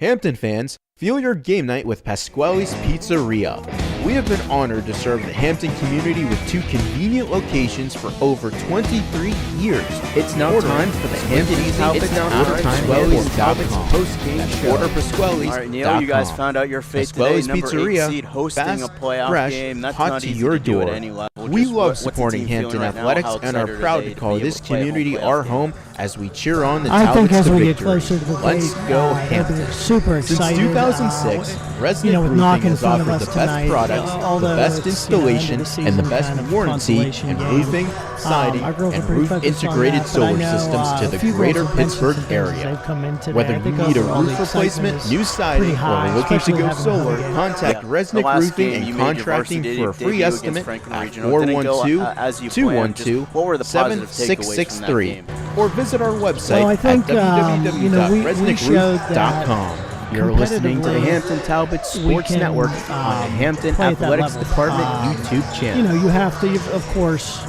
Hampton fans, feel your game night with Pasquale's Pizzeria. We have been honored to serve the Hampton community with 2 convenient locations for over 23 years. It's now time for the Hampton Talbots at Pasquale's.com. Post-game show. Order Pasquale's. All right, Neil, you guys found out your fate today. Number 8 seed hosting a playoff game. That's hot not to easy your to do door. at any level. We Just love supporting Hampton athletics and are proud to call this community our home as we cheer on the I think Talbots as to we victory. get closer to the Let's date, go they'll Hampton. be super Since excited. 2006, Resnick with Knoch Roofing in has front of offered us the best tonight, products, the although best it's, installation, end of the and the season best kind of warranty consolation in game. roofing, siding, Our girls are and pretty roof focused on integrated that, but I solar know, systems to a the few girls greater have mentioned Pittsburgh some things as area. they've come in today. Whether I you think need a overall the roof excitement replacement, is new siding, pretty or high, are looking to especially go having a home solar, game. contact Resnick Roofing and Contracting for a free estimate at 412-212-7663 or visit our website at www.resnickroof.com. You're listening to the Hampton Talbots Sports Network on the Hampton Athletics Department YouTube channel. You have to, of course,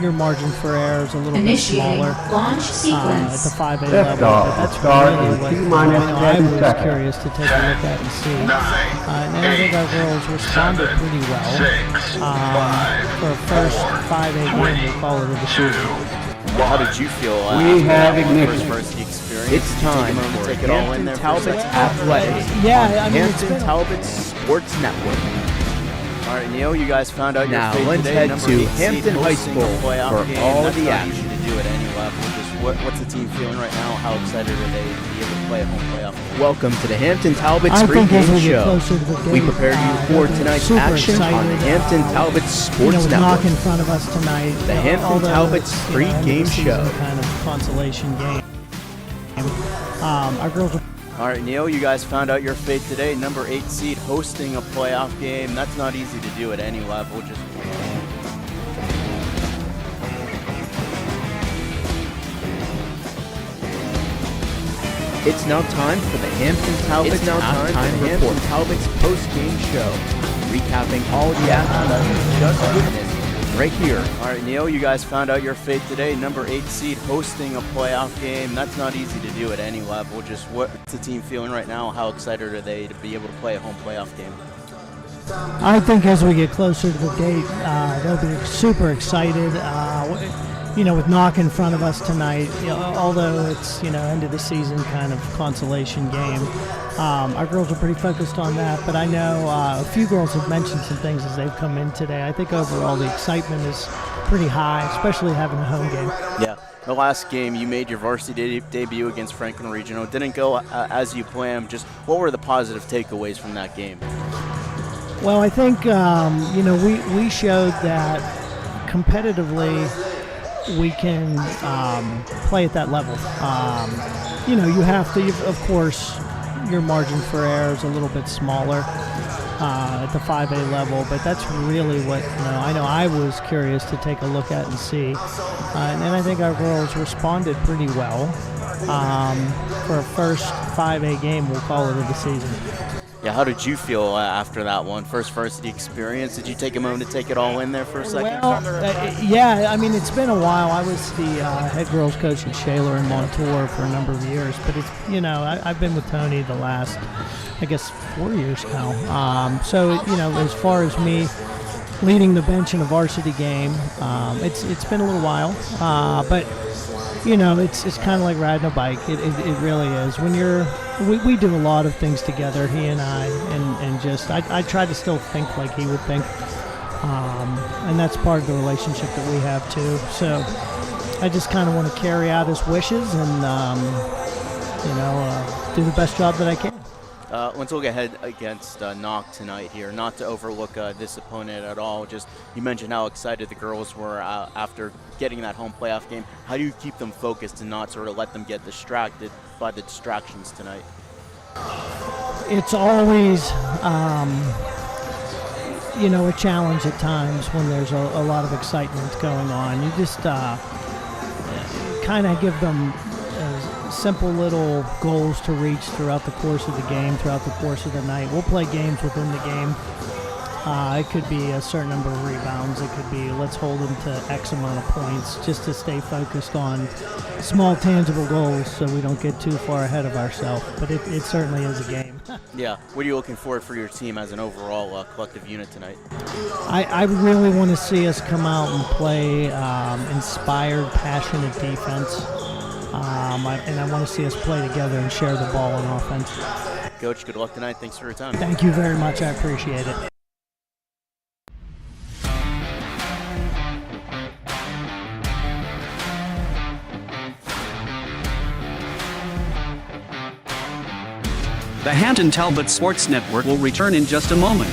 your margin for error is a little bit smaller launch sequence. at the 5A level, but that's really what I was curious to take a look at and see. And I think our girls responded pretty well. For a first 5A game, we'll call it a decision. How did you feel We have ignition. first experience? It's time for take it all in there Hampton for a Talbots second? Athletics Yeah, on I mean, it's Hampton been Talbots Sports Network. All right, Neil, you guys found out your Now fate let's today. head Number to 8 seed Hampton High hosting a School playoff for game. all That's the not action. easy to do at any level. Just what's the team feeling right now? How excited are they to be able to play a home playoff game? Welcome to the Hampton Talbots I think as we pregame get show. closer to the We date, prepared you for they'll be tonight's super action on the excited, Hampton Talbots Sports with Knoch Network. in front of us tonight. The Hampton although Talbots it's, pre-game end of the season show. kind of consolation game. Our girls are All right, Neil, you guys found out your fate today. Number 8 seed hosting a playoff game. That's not easy to do at any level. Just It's now time for the Hampton Talbots Talbots post-game show, recapping all the action that you just witnessed right here. all right, Neil, you guys found out your fate today. Number 8 seed hosting a playoff game. That's not easy to do at any level. Just what's the team feeling right now? How excited are they to be able to play a home playoff game? I think as we get closer to the date, they'll be super excited. With Knoch in front of us tonight, although it's end of the season kind of consolation game, our girls are pretty focused on that. But I know a few girls have mentioned some things as they've come in today. I think overall the excitement is pretty high, especially having a home game. Yeah. The last game, you made your varsity debut against Franklin Regional. It didn't go as you planned. Just what were the positive takeaways from that game? Well, I think we showed that competitively we can play at that level. You have to, of course, your margin for error is a little bit smaller at the 5A level, but that's really what I know I was curious to take a look at and see. And I think our girls responded pretty well for a first 5A game, we'll call it, of the season. Yeah, how did you feel after that one? First varsity experience. Did you take a moment to take it all in there for a second? Well, yeah, I mean, it's been a while. I was the head girls coach at Shaler and Montour for a number of years, but it's I've been with Tony the last, I guess, 4 years now. So as far as me leading the bench in a varsity game, it's been a little while, but it's kind of like riding a bike. It really is. When we do a lot of things together, he and I, and just I try to still think like he would think, and that's part of the relationship that we have too. So I just kind of want to carry out his wishes and do the best job that I can. Let's look ahead against Knoch tonight here. Not to overlook this opponent at all. Just you mentioned how excited the girls were after getting that home playoff game. How do you keep them focused and not sort of let them get distracted by the distractions tonight? It's always a challenge at times when there's a lot of excitement going on. You just kind of give them simple little goals to reach throughout the course of the game, throughout the course of the night. We'll play games within the game. It could be a certain number of rebounds. It could be let's hold them to X amount of points, just to stay focused on small, tangible goals so we don't get too far ahead of ourselves. But it certainly is a game. Yeah. What are you looking for your team as an overall collective unit tonight? I really want to see us come out and play inspired, passionate defense. And I want to see us play together and share the ball on offense. Coach, good luck tonight. Thanks for your time. Thank you very much. I appreciate it. The Hampton Talbots Sports Network will return in just a moment.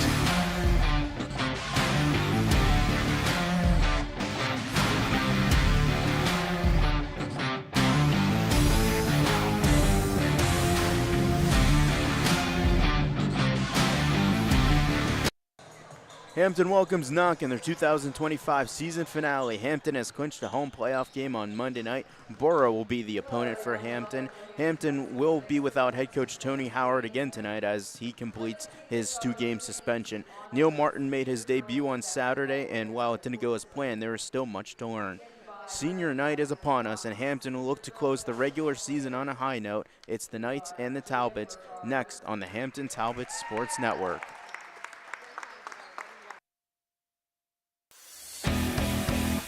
Hampton welcomes Knoch in their 2025 season finale. Hampton has clinched a home playoff game on Monday night. Borough will be the opponent for Hampton. Hampton will be without head coach Tony Howard again tonight as he completes his 2-game suspension. Neil Martin made his debut on Saturday, and while it didn't go as planned, there is still much to learn. Senior night is upon us, and Hampton will look to close the regular season on a high note. It's the Knights and the Talbots next on the Hampton Talbots Sports Network.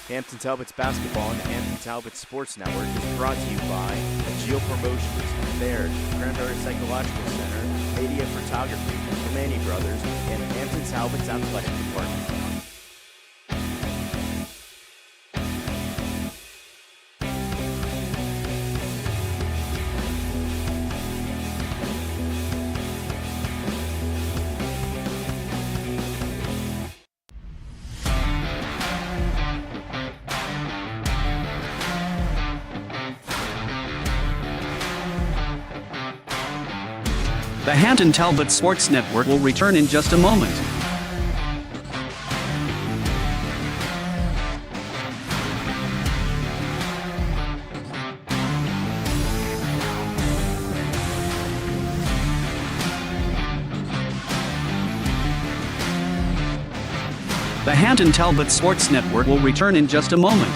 Hampton Talbots basketball on the Hampton Talbots Sports Network is brought to you by Agile Promotions, Baird, Grand Artist Psychological Center, Media Photography, the Manny Brothers, and Hampton Talbots Athletic Department. The Hampton Talbots Sports Network will return in just a moment. The Hampton Talbots Sports Network will return in just a moment.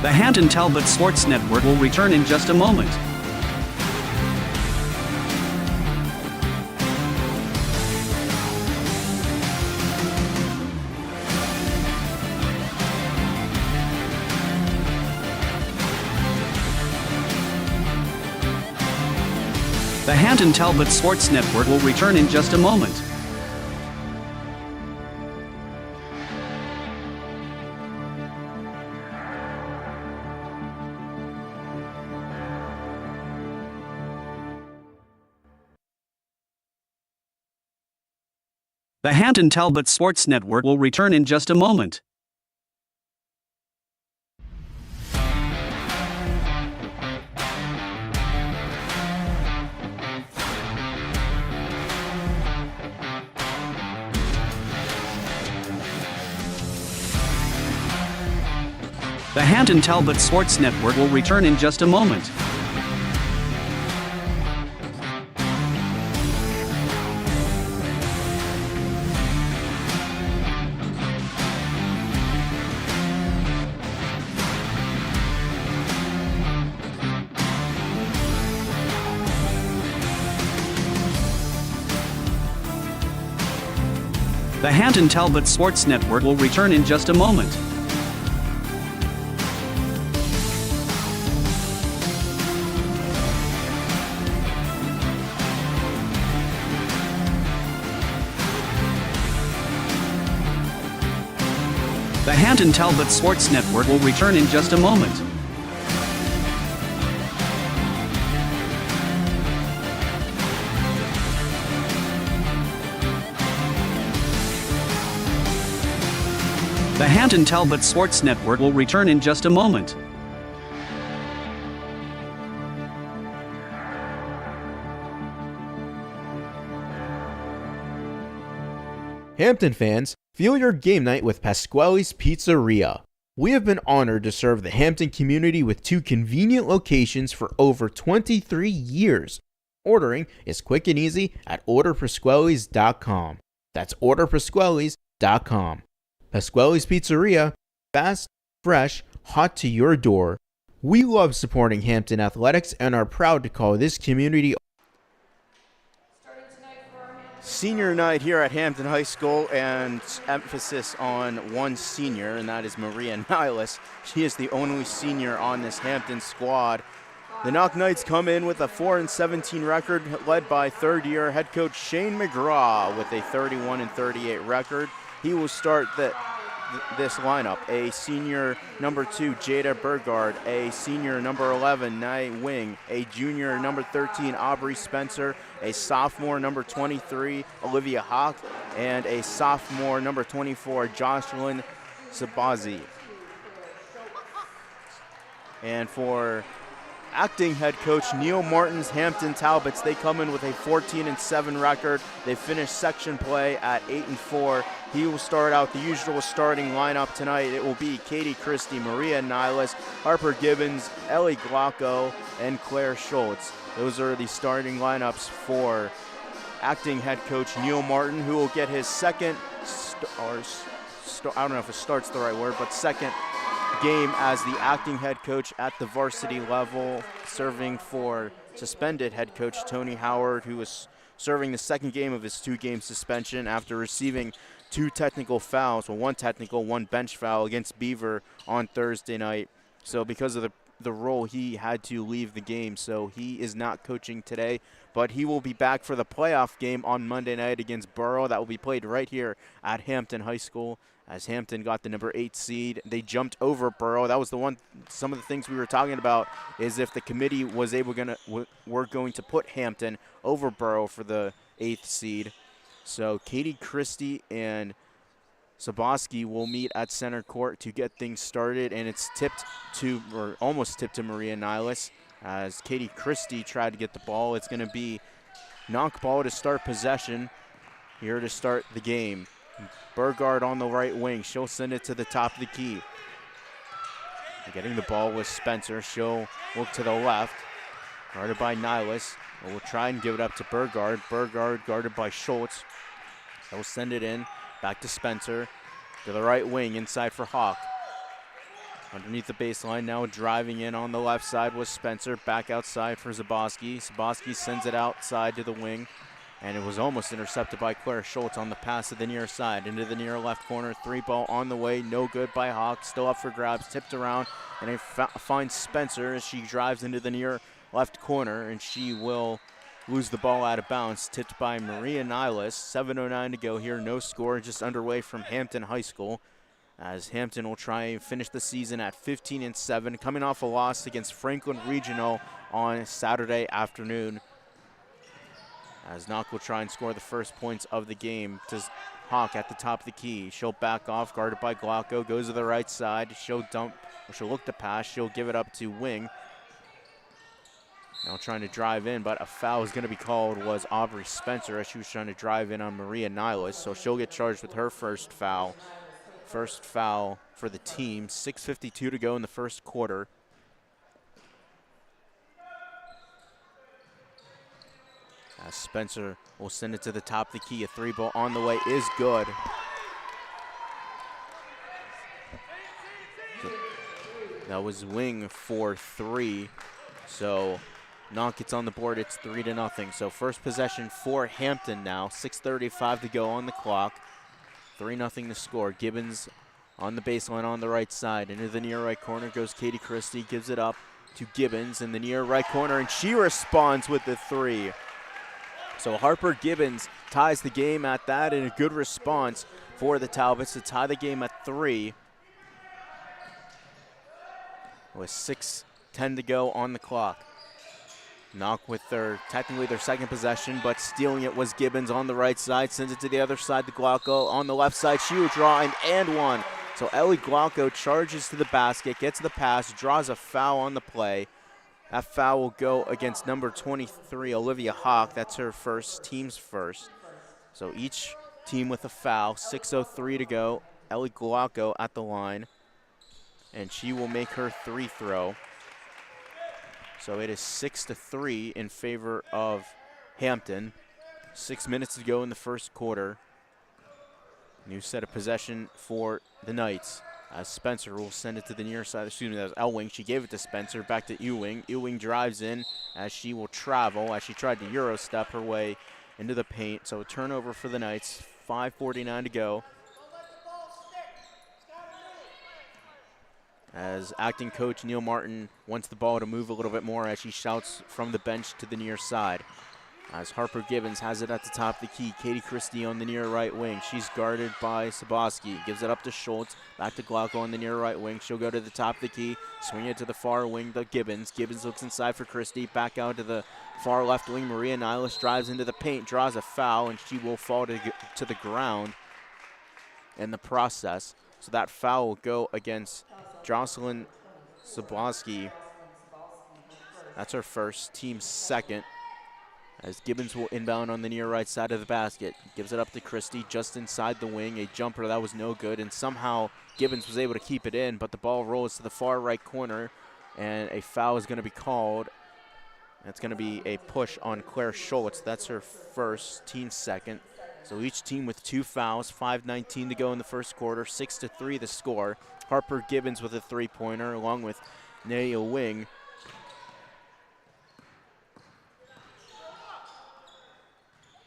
The Hampton Talbots Sports Network will return in just a moment. The Hampton Talbots Sports Network will return in just a moment. The Hampton Talbots Sports Network will return in just a moment. The Hampton Talbots Sports Network will return in just a moment. The Hampton Talbots Sports Network will return in just a moment. The Hampton Talbots Sports Network will return in just a moment. The Hampton Talbots Sports Network will return in just a moment. Hampton fans, feel your game night with Pasquale's Pizzeria. We have been honored to serve the Hampton community with 2 convenient locations for over 23 years. Ordering is quick and easy at orderpasquales.com. That's orderpasquales.com. Pasquale's Pizzeria, fast, fresh, hot to your door. We love supporting Hampton athletics and are proud to call this community Senior night here at Hampton High School, and emphasis on one senior, and that is Maria Niles. She is the only senior on this Hampton squad. The Knoch Knights come in with a 4-17 record, led by third-year head coach Shane McGraw with a 31-38 record. He will start this lineup: a senior number 2, Jada Burgard; a senior number 11, Nye Wing; a junior number 13, Aubrey Spencer; a sophomore number 23, Olivia Hawk; and a sophomore number 24, Jocelyn Sabazi. And for acting head coach Neil Martin's Hampton Talbots, they come in with a 14-7 record. They finish section play at 8-4. He will start out the usual starting lineup tonight. It will be Katie Christie, Maria Niles, Harper Gibbons, Ellie Glocko, and Claire Schultz. Those are the starting lineups for acting head coach Neil Martin, who will get his second, I don't know if start's the right word, but second game as the acting head coach at the varsity level, serving for suspended head coach Tony Howard, who is serving the second game of his 2-game suspension after receiving 2 technical fouls, well, 1 technical, 1 bench foul against Beaver on Thursday night. So because of the role, he had to leave the game, so he is not coaching today, but he will be back for the playoff game on Monday night against Borough. That will be played right here at Hampton High School, as Hampton got the number 8 seed. They jumped over Borough. That was some of the things we were talking about, is if the committee was were going to put Hampton over Borough for the 8th seed. So Katie Christie and Saboski will meet at center court to get things started, and it's almost tipped to Maria Niles as Katie Christie tried to get the ball. It's going to be knock ball to start possession here to start the game. Burgard on the right wing. She'll send it to the top of the key. Getting the ball with Spencer. She'll look to the left. Guarded by Niles. We'll try and give it up to Burgard. Burgard guarded by Schultz. He'll send it in. Back to Spencer. To the right wing. Inside for Hawk. Underneath the baseline. Now driving in on the left side was Spencer. Back outside for Zaboski. Zaboski sends it outside to the wing. And it was almost intercepted by Claire Schultz on the pass to the near side. Into the near left corner. 3-ball on the way. No good by Hawk. Still up for grabs. Tipped around. And it finds Spencer as she drives into the near left corner. And she will lose the ball out of bounds. Tipped by Maria Niles. 7:09 to go here. No score. Just underway from Hampton High School, as Hampton will try and finish the season at 15-7. Coming off a loss against Franklin Regional on Saturday afternoon, as Knoch will try and score the first points of the game. To Hawk at the top of the key. She'll back off, guarded by Glocko, goes to the right side. She'll look to pass. She'll give it up to Wing. Now trying to drive in, but a foul is going to be called, was Aubrey Spencer, as she was trying to drive in on Maria Niles. So she'll get charged with her first foul. First foul for the team. 6:52 to go in the first quarter. As Spencer will send it to the top of the key. A 3-ball on the way is good. That was Wing for 3. So Knoch gets on the board. It's 3-0. So first possession for Hampton now. 6:35 to go on the clock. 3-0 to score. Gibbons on the baseline on the right side. Into the near right corner goes Katie Christie. Gives it up to Gibbons in the near right corner, and she responds with the 3. So Harper Gibbons ties the game at that, and a good response for the Talbots to tie the game at 3. With 6:10 to go on the clock. Knoch with technically their second possession, but stealing it was Gibbons on the right side. Sends it to the other side to Glocko. On the left side, she will draw and one. So Ellie Glocko charges to the basket, gets the pass, draws a foul on the play. That foul will go against number 23, Olivia Hawk. That's her first, team's first. So each team with a foul. 6:03 to go. Ellie Glauco at the line, and she will make her 3 throw. So it is 6-3 in favor of Hampton. 6 minutes to go in the first quarter. New set of possession for the Knights. As Spencer will send it to the near side. Excuse me, that was Elwing. She gave it to Spencer. Back to Ewing. Ewing drives in as she will travel as she tried to Euro step her way into the paint. So a turnover for the Knights. 5:49 to go. As acting coach Neil Martin wants the ball to move a little bit more as she shouts from the bench to the near side. As Harper Gibbons has it at the top of the key. Katie Christie on the near right wing. She's guarded by Saboski. Gives it up to Schultz. Back to Glauco on the near right wing. She'll go to the top of the key. Swing it to the far wing to Gibbons. Gibbons looks inside for Christie. Back out to the far left wing. Maria Niles drives into the paint. Draws a foul, and she will fall to the ground in the process. So that foul will go against Jocelyn Saboski. That's her first, team second. As Gibbons will inbound on the near right side of the basket. Gives it up to Christie just inside the wing. A jumper that was no good, and somehow Gibbons was able to keep it in, but the ball rolls to the far right corner, and a foul is going to be called. That's going to be a push on Claire Schultz. That's her first, team second. So each team with 2 fouls. 5:19 to go in the first quarter. 6-3 the score. Harper Gibbons with a 3-pointer along with Naya Wing.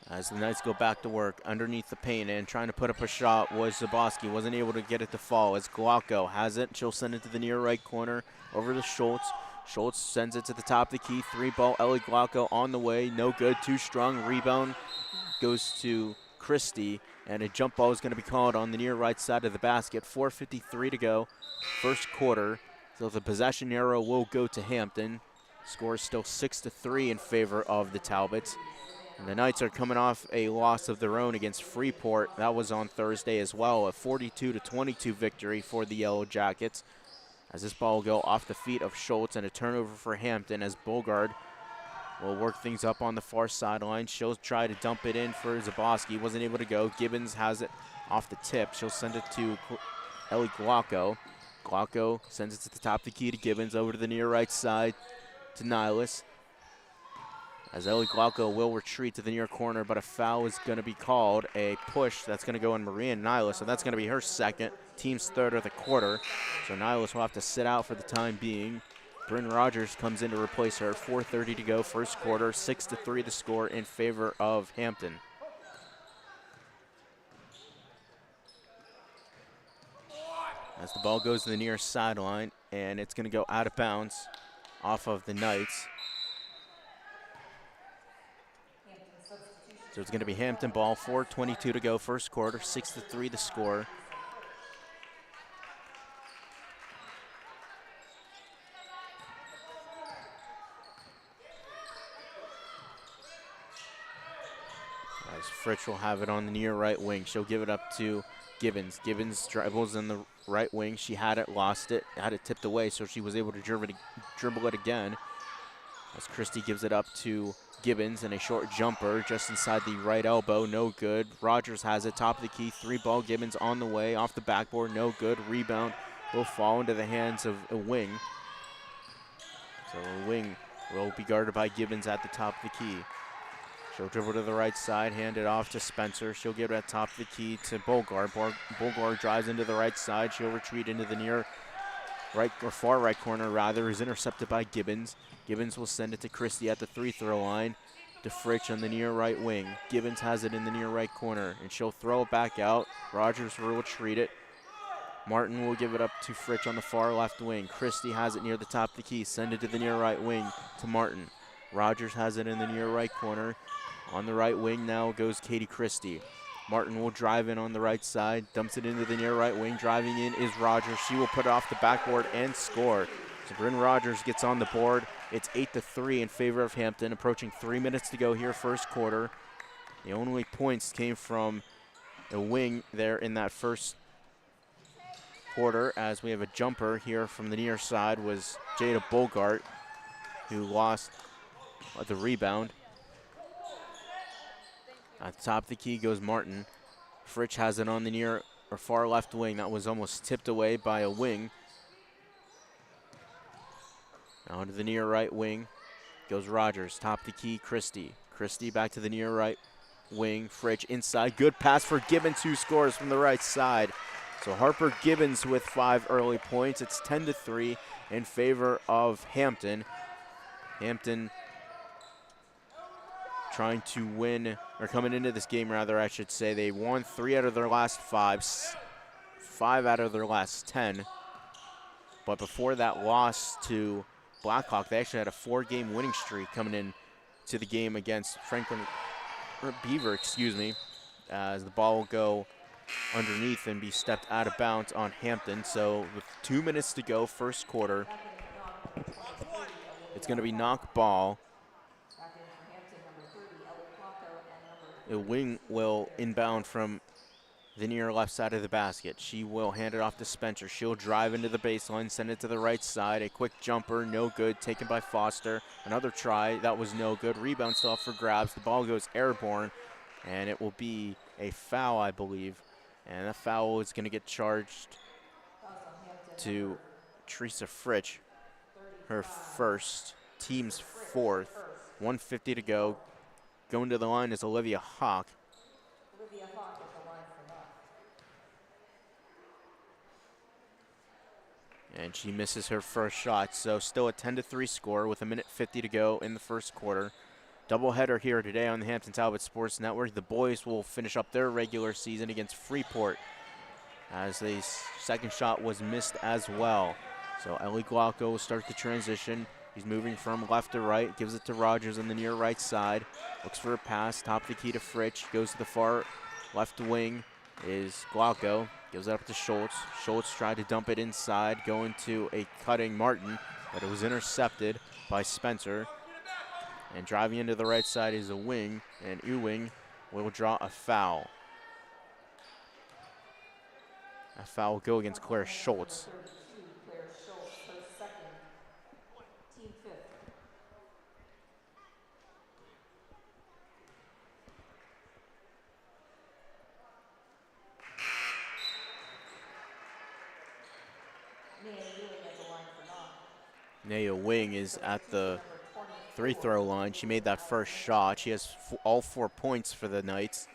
As the Knights go back to work underneath the paint, and trying to put up a shot was Zaboski. Wasn't able to get it to fall as Glauco has it. She'll send it to the near right corner over to Schultz. Schultz sends it to the top of the key. 3-ball. Ellie Glauco on the way. No good. Too strong. Rebound goes to Christie, and a jump ball is going to be called on the near right side of the basket. 4:53 to go. First quarter. So the possession arrow will go to Hampton. Score is still 6-3 in favor of the Talbots. And the Knights are coming off a loss of their own against Freeport. That was on Thursday as well, a 42-22 victory for the Yellow Jackets. As this ball will go off the feet of Schultz, and a turnover for Hampton as Bogard will work things up on the far sideline. She'll try to dump it in for Zaboski. Wasn't able to go. Gibbons has it off the tip. She'll send it to Ellie Glauco. Glauco sends it to the top of the key to Gibbons, over to the near right side to Niles. As Ellie Glauco will retreat to the near corner, but a foul is going to be called. A push that's going to go on Maria Niles, so that's going to be her second, team's third of the quarter. So Niles will have to sit out for the time being. Bryn Rogers comes in to replace her. 4:30 to go, first quarter. 6-3 the score in favor of Hampton. As the ball goes to the near sideline, and it's going to go out of bounds off of the Knights. So it's going to be Hampton ball. 4:22 to go, first quarter. 6-3 the score. As Fritsch will have it on the near right wing. She'll give it up to Gibbons. Gibbons dribbles in the right wing. She had it, lost it, had it tipped away, so she was able to dribble it again. As Christie gives it up to Gibbons, and a short jumper just inside the right elbow, no good. Rogers has it, top of the key, 3-ball. Gibbons on the way, off the backboard, no good. Rebound will fall into the hands of a wing. So a wing will be guarded by Gibbons at the top of the key. She'll dribble to the right side, hand it off to Spencer. She'll give it at top of the key to Bogard. Bogard drives into the right side. She'll retreat into the near right, or far right corner rather, is intercepted by Gibbons. Gibbons will send it to Christie at the 3-throw line to Fritsch on the near right wing. Gibbons has it in the near right corner, and she'll throw it back out. Rogers will retreat it. Martin will give it up to Fritsch on the far left wing. Christie has it near the top of the key. Send it to the near right wing to Martin. Rogers has it in the near right corner. On the right wing now goes Katie Christie. Martin will drive in on the right side, dumps it into the near right wing. Driving in is Rogers. She will put it off the backboard and score. So Bryn Rogers gets on the board. It's 8-3 in favor of Hampton. Approaching 3 minutes to go here, first quarter. The only points came from a wing there in that first quarter, as we have a jumper here from the near side was Jada Bogart, who lost the rebound. At the top of the key goes Martin. Fritsch has it on the near or far left wing. That was almost tipped away by a wing. Now to the near right wing goes Rogers. Top the key, Christie. Christie back to the near right wing. Fritsch inside. Good pass for Gibbons, who scores from the right side. So Harper Gibbons with 5 early points. It's 10-3 in favor of Hampton. Hampton trying to win, or coming into this game rather, I should say. They won 3 out of their last 5, 5 out of their last 10. But before that loss to Blackhawk, they actually had a 4-game winning streak coming in to the game against Beaver, as the ball will go underneath and be stepped out of bounds on Hampton. So with 2 minutes to go, first quarter, it's going to be Knoch ball. The wing will inbound from the near left side of the basket. She will hand it off to Spencer. She'll drive into the baseline, send it to the right side. A quick jumper, no good, taken by Foster. Another try, that was no good. Rebound still up for grabs. The ball goes airborne, and it will be a foul, I believe. And that foul is going to get charged to Teresa Fritsch, her first, team's 4th. 1:50 to go. Going to the line is Olivia Hawk. And she misses her first shot, so still a 10-3 score with 1:50 to go in the first quarter. Doubleheader here today on the Hampton Talbots Sports Network. The boys will finish up their regular season against Freeport, as the second shot was missed as well. So Ellie Glauco will start the transition. He's moving from left to right, gives it to Rogers on the near right side. Looks for a pass, top of the key to Fritsch, goes to the far left wing is Glauco, gives it up to Schultz. Schultz tried to dump it inside, going to a cutting Martin, but it was intercepted by Spencer. And driving into the right side is a wing, and Ewing will draw a foul. A foul will go against Claire Schultz. Naya Wing is at the free-throw line. She made that first shot. She has all 4 points for the Knights.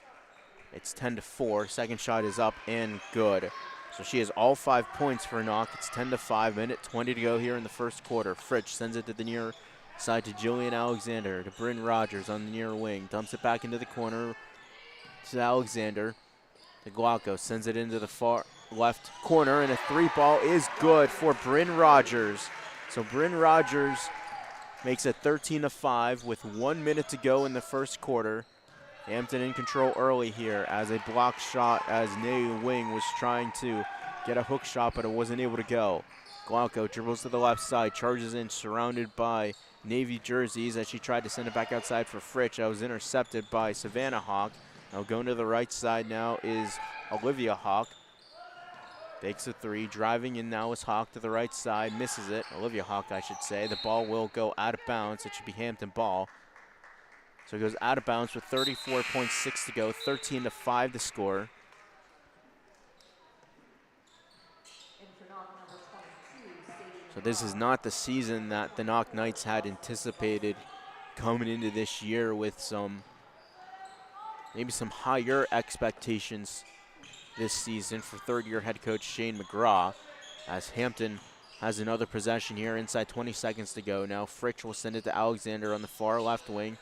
It's 10-4. Second shot is up and good. So she has all 5 points for Knoch. It's 10-5. Minute 20 to go here in the first quarter. Fritsch sends it to the near side to Jillian Alexander, to Bryn Rogers on the near wing. Dumps it back into the corner to Alexander. To Glauco, sends it into the far left corner, and a 3-ball is good for Bryn Rogers. So Bryn Rogers makes it 13-5 with 1 minute to go in the first quarter. Hampton in control early here as a block shot, as Naya Wing was trying to get a hook shot, but it wasn't able to go. Glauco dribbles to the left side, charges in, surrounded by Navy jerseys as she tried to send it back outside for Fritsch. That was intercepted by Savannah Hawk. Now going to the right side now is Olivia Hawk. Takes a 3, driving in now is Hawk to the right side, misses it. Olivia Hawk, I should say. The ball will go out of bounds. It should be Hampton ball. So it goes out of bounds with 34.6 to go, 13-5 the score. So this is not the season that the Knoch Knights had anticipated coming into this year, with maybe some higher expectations this season for third-year head coach Shane McGraw, as Hampton has another possession here, inside 20 seconds to go. Now Fritsch will send it to Alexander on the far left wing.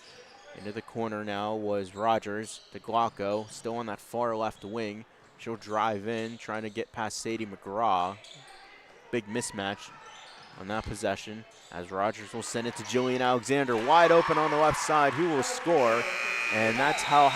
Into the corner now was Rogers to Glauco, still on that far left wing. She'll drive in, trying to get past Sadie McGraw. Big mismatch on that possession, as Rogers will send it to Jillian Alexander, wide open on the left side, who will score. And that's how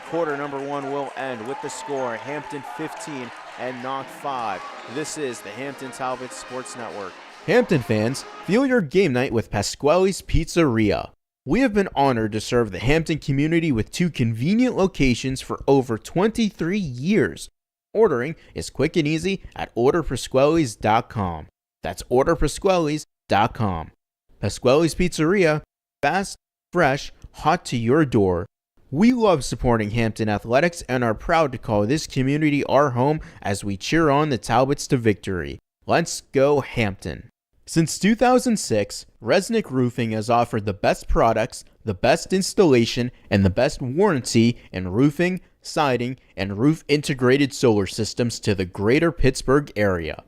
quarter number 1 will end, with the score Hampton 15 and Knoch 5. This is the Hampton Talbots Sports Network. Hampton fans, feel your game night with Pasquale's Pizzeria. We have been honored to serve the Hampton community with 2 convenient locations for over 23 years. Ordering is quick and easy at orderpasquales.com. That's orderpasquales.com. Pasquale's Pizzeria, fast, fresh, hot to your door. We love supporting Hampton Athletics and are proud to call this community our home as we cheer on the Talbots to victory. Let's go Hampton. Since 2006, Resnick Roofing has offered the best products, the best installation, and the best warranty in roofing, siding, and roof integrated solar systems to the greater Pittsburgh area.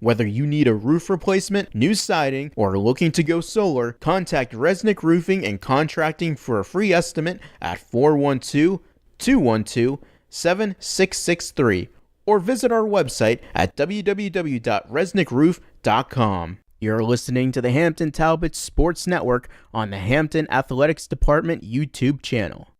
Whether you need a roof replacement, new siding, or are looking to go solar, contact Resnick Roofing and Contracting for a free estimate at 412-212-7663 or visit our website at www.resnickroof.com. You're listening to the Hampton Talbots Sports Network on the Hampton Athletics Department YouTube channel.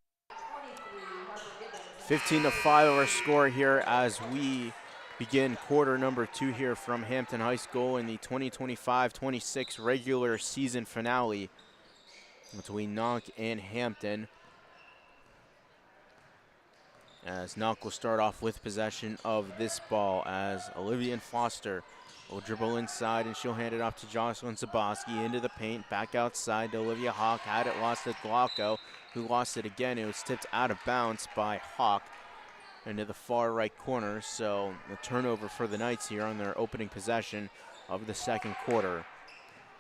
15-5 our score here as we begin quarter number 2 here from Hampton High School in the 2025-26 regular season finale between Knoch and Hampton. As Knoch will start off with possession of this ball as Olivia Foster will dribble inside and she'll hand it off to Jocelyn Zaboski into the paint, back outside to Olivia Hawk, had it lost to Glocko, who lost it again. It was tipped out of bounds by Hawk into the far right corner, so the turnover for the Knights here on their opening possession of the second quarter.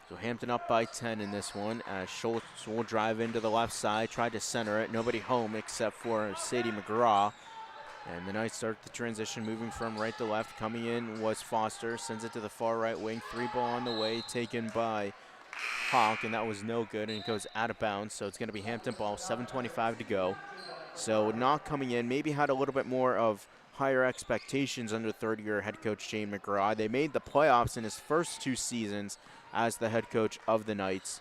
So Hampton up by 10 in this one as Schultz will drive into the left side, tried to center it, nobody home except for Sadie McGraw. And the Knights start the transition, moving from right to left. Coming in was Foster, sends it to the far right wing, 3-ball on the way, taken by Hawk, and that was no good, and it goes out of bounds, so it's going to be Hampton ball, 7:25 to go. So Knoch coming in, maybe had a little bit more of higher expectations under third-year head coach Shane McGraw. They made the playoffs in his first 2 seasons as the head coach of the Knights.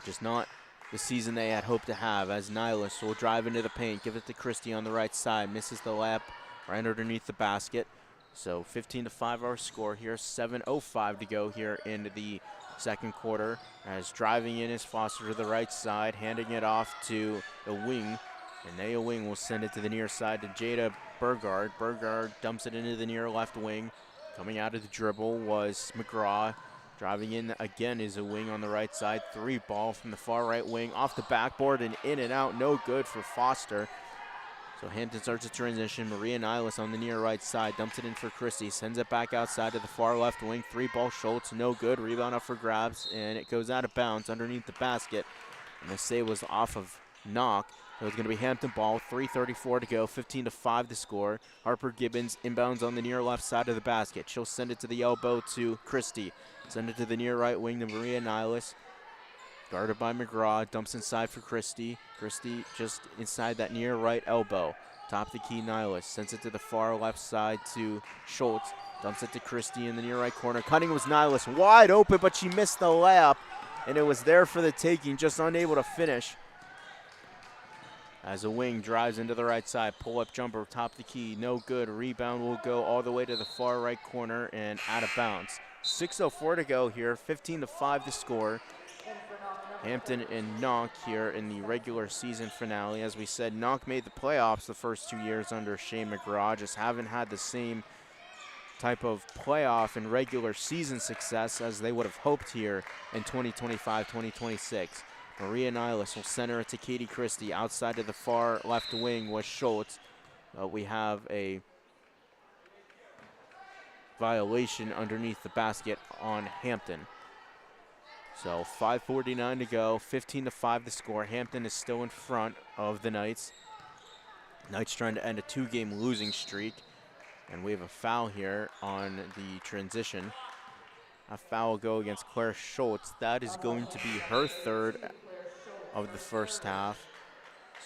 Just not the season they had hoped to have, as Nihilus will drive into the paint, give it to Christie on the right side, misses the layup right underneath the basket. So 15-5 our score here, 7:05 to go here in the second quarter, as driving in is Foster to the right side, handing it off to the wing, and Naya Wing will send it to the near side to Jada Burgard. Burgard dumps it into the near left wing. Coming out of the dribble was McGraw. Driving in again is a wing on the right side. 3-ball from the far right wing, off the backboard and in and out, no good for Foster. So Hampton starts a transition. Maria Nihilus on the near right side, dumps it in for Christie, sends it back outside to the far left wing. 3-ball Schultz, no good. Rebound up for grabs, and it goes out of bounds underneath the basket. And the save was off of Knoch. So it's going to be Hampton ball, 3:34 to go, 15-5 the score. Harper Gibbons inbounds on the near left side of the basket. She'll send it to the elbow to Christie. Send it to the near right wing to Maria Nihilus. Guarded by McGraw, dumps inside for Christie. Christie just inside that near right elbow. Top of the key, Nihilus sends it to the far left side to Schultz. Dumps it to Christie in the near right corner. Cutting was Nihilus, wide open, but she missed the layup. And it was there for the taking, just unable to finish. As a wing drives into the right side, pull-up jumper, top of the key, no good. Rebound will go all the way to the far right corner and out of bounds. 6:04 to go here, 15-5 the score. Hampton and Knoch here in the regular season finale. As we said, Knoch made the playoffs the first 2 years under Shane McGraw, just haven't had the same type of playoff and regular season success as they would have hoped here in 2025-2026. Maria Nihilus will center it to Katie Christie. Outside to the far left wing was Schultz. We have a violation underneath the basket on Hampton. So 5:49 to go, 15-5 the score. Hampton is still in front of the Knights. Knights trying to end a 2-game losing streak. And we have a foul here on the transition. A foul will go against Claire Schultz. That is going to be her third of the first half.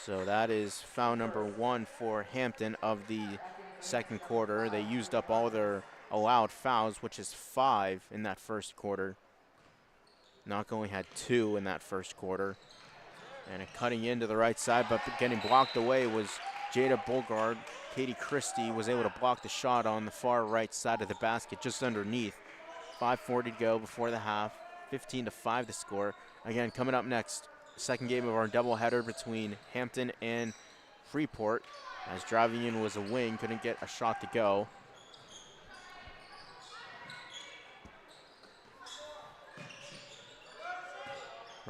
So that is foul number 1 for Hampton of the second quarter. They used up all their allowed fouls, which is 5 in that first quarter. Knoch only had 2 in that first quarter. And a cutting into the right side, but getting blocked away was Jada Bulgard. Katie Christie was able to block the shot on the far right side of the basket, just underneath. 5:40 to go before the half, 15-5 the score. Again, coming up next, second game of our doubleheader between Hampton and Freeport. As driving in was a wing, couldn't get a shot to go.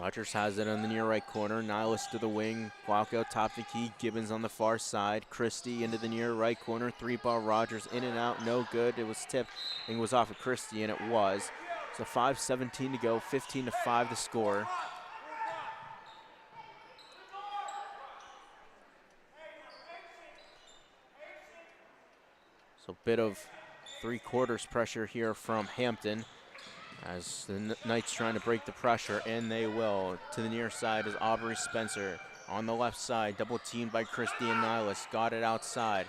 Rogers has it on the near right corner. Nihilus to the wing. Walkout top the key. Gibbons on the far side. Christie into the near right corner. 3-ball Rogers in and out. No good. It was tipped. I think it was off of Christie, and it was. So 5:17 to go. 15-5 the score. So bit of 3/4 pressure here from Hampton, as the Knights trying to break the pressure, and they will. To the near side is Aubrey Spencer. On the left side, double teamed by Christie and Nihilus. Got it outside.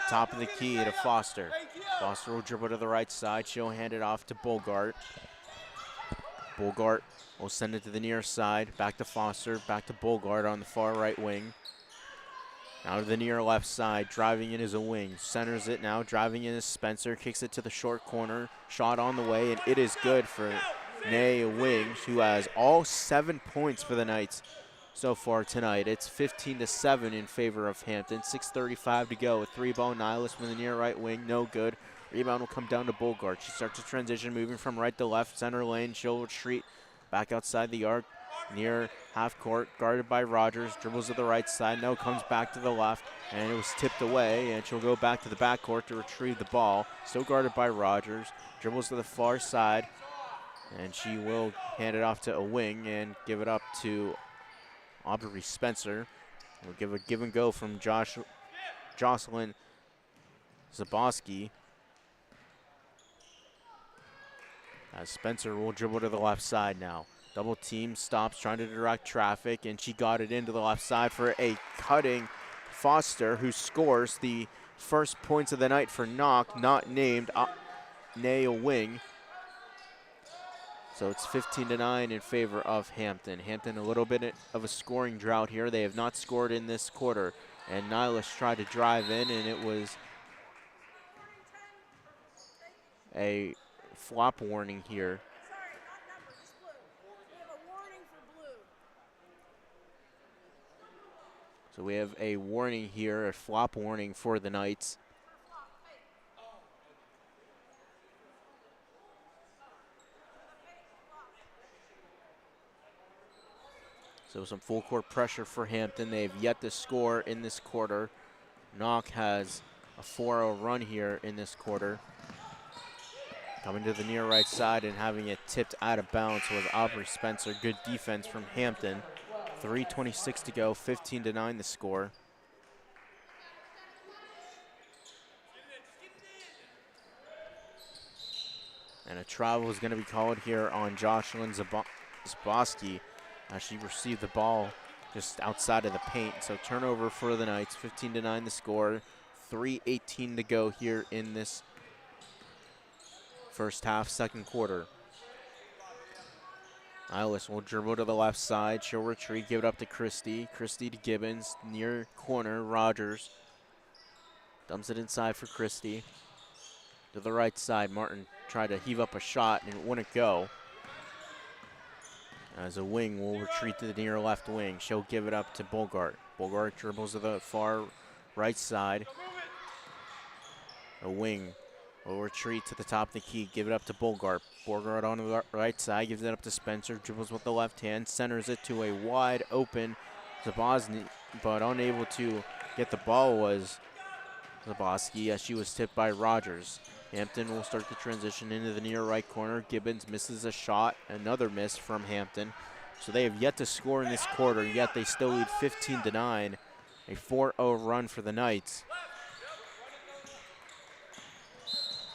Top of the key to Foster. Foster will dribble to the right side. She'll hand it off to Bogart. Bogart will send it to the near side. Back to Foster. Back to Bogart on the far right wing. Now to the near left side, driving in is a wing. Centers it now, driving in is Spencer. Kicks it to the short corner. Shot on the way, and it is good for Nay Wing, who has all 7 points for the Knights so far tonight. It's 15-7 in favor of Hampton. 6:35 to go. A 3-ball Nihilus from the near right wing, no good. Rebound will come down to Bogart. She starts to transition, moving from right to left, center lane. She'll retreat back outside the arc. Near half court, guarded by Rogers, dribbles to the right side, no, comes back to the left, and it was tipped away, and she'll go back to the backcourt to retrieve the ball. Still guarded by Rogers, dribbles to the far side, and she will hand it off to a wing and give it up to Aubrey Spencer. We'll give a give and go from Jocelyn Zaboski. As Spencer will dribble to the left side now. Double team, stops, trying to direct traffic, and she got it into the left side for a cutting Foster, who scores the first points of the night for Knoch, not named Nay Wing. So it's 15-9 in favor of Hampton. Hampton a little bit of a scoring drought here. They have not scored in this quarter, and Nihilus tried to drive in, and it was a flop warning here. So we have a warning here, a flop warning for the Knights. So some full court pressure for Hampton. They've yet to score in this quarter. Knoch has a 4-0 run here in this quarter. Coming to the near right side and having it tipped out of bounds was Aubrey Spencer. Good defense from Hampton. 3:26 to go, 15-9 the score. And a travel is going to be called here on Jocelyn Zaboski as she received the ball just outside of the paint. So turnover for the Knights, 15-9 the score. 3:18 to go here in this first half, second quarter. Nihilus will dribble to the left side. She'll retreat, give it up to Christie. Christie to Gibbons, near corner, Rogers. Dumps it inside for Christie. To the right side, Martin tried to heave up a shot and it wouldn't go. As a wing will retreat to the near left wing. She'll give it up to Bogart. Bogart dribbles to the far right side. A wing will retreat to the top of the key, give it up to Bogart. Bogart on the right side, gives it up to Spencer, dribbles with the left hand, centers it to a wide open Zaboski, but unable to get the ball was Zaboski as she was tipped by Rogers. Hampton will start the transition into the near right corner. Gibbons misses a shot, another miss from Hampton. So they have yet to score in this quarter, yet they still lead 15-9. A 4-0 run for the Knights.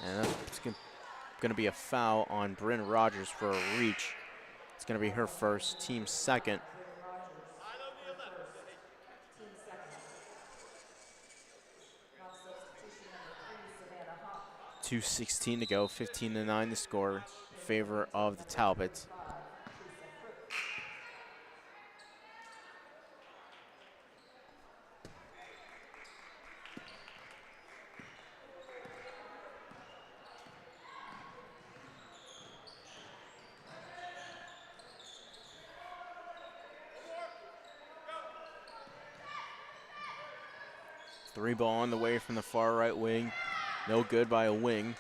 And that's going to be a foul on Bryn Rogers for a reach. It's going to be her first, team second. .2:16 to go, 15-9 the score in favor of the Talbots. Three ball on the way from the far right wing. No good by a wing.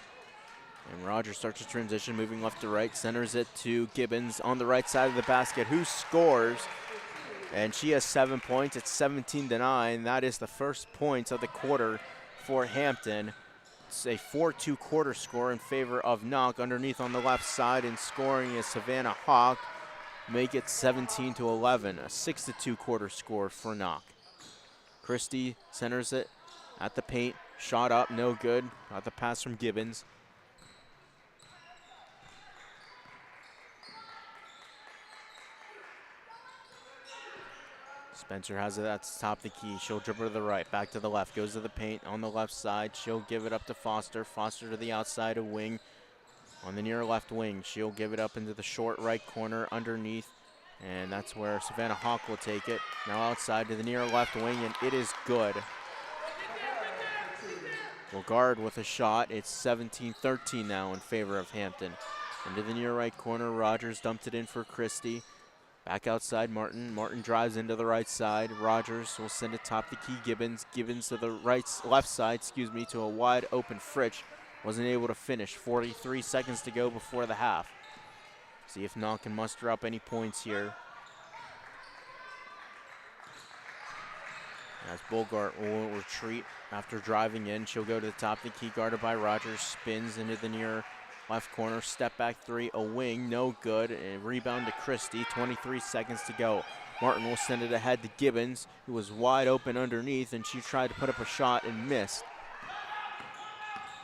And Rogers starts to transition, moving left to right, centers it to Gibbons on the right side of the basket, who scores. And she has 7 points. It's 17-9. That is the first points of the quarter for Hampton. It's a 4-2 quarter score in favor of Knoch. Underneath on the left side and scoring is Savannah Hawk. Make it 17-11. A 6-2 quarter score for Knoch. Christie centers it at the paint. Shot up, no good. Got the pass from Gibbons. Spencer has it at the top of the key. She'll dribble to the right, back to the left, goes to the paint on the left side. She'll give it up to Foster. Foster to the outside of wing. On the near left wing, she'll give it up into the short right corner underneath. And that's where Savannah Hawk will take it. Now outside to the near left wing, and it is good. Will guard with a shot. It's 17-13 now in favor of Hampton. Into the near right corner, Rogers dumped it in for Christie. Back outside, Martin. Martin drives into the right side. Rogers will send it top the key. Gibbons. Gibbons to the left side, to a wide open Fritsch. Wasn't able to finish. 43 seconds to go before the half. See if Knoch can muster up any points here. As Bogart will retreat after driving in. She'll go to the top of the key, guarded by Rogers. Spins into the near left corner, step back three, a wing, no good. A rebound to Christie, 23 seconds to go. Martin will send it ahead to Gibbons, who was wide open underneath, and she tried to put up a shot and missed.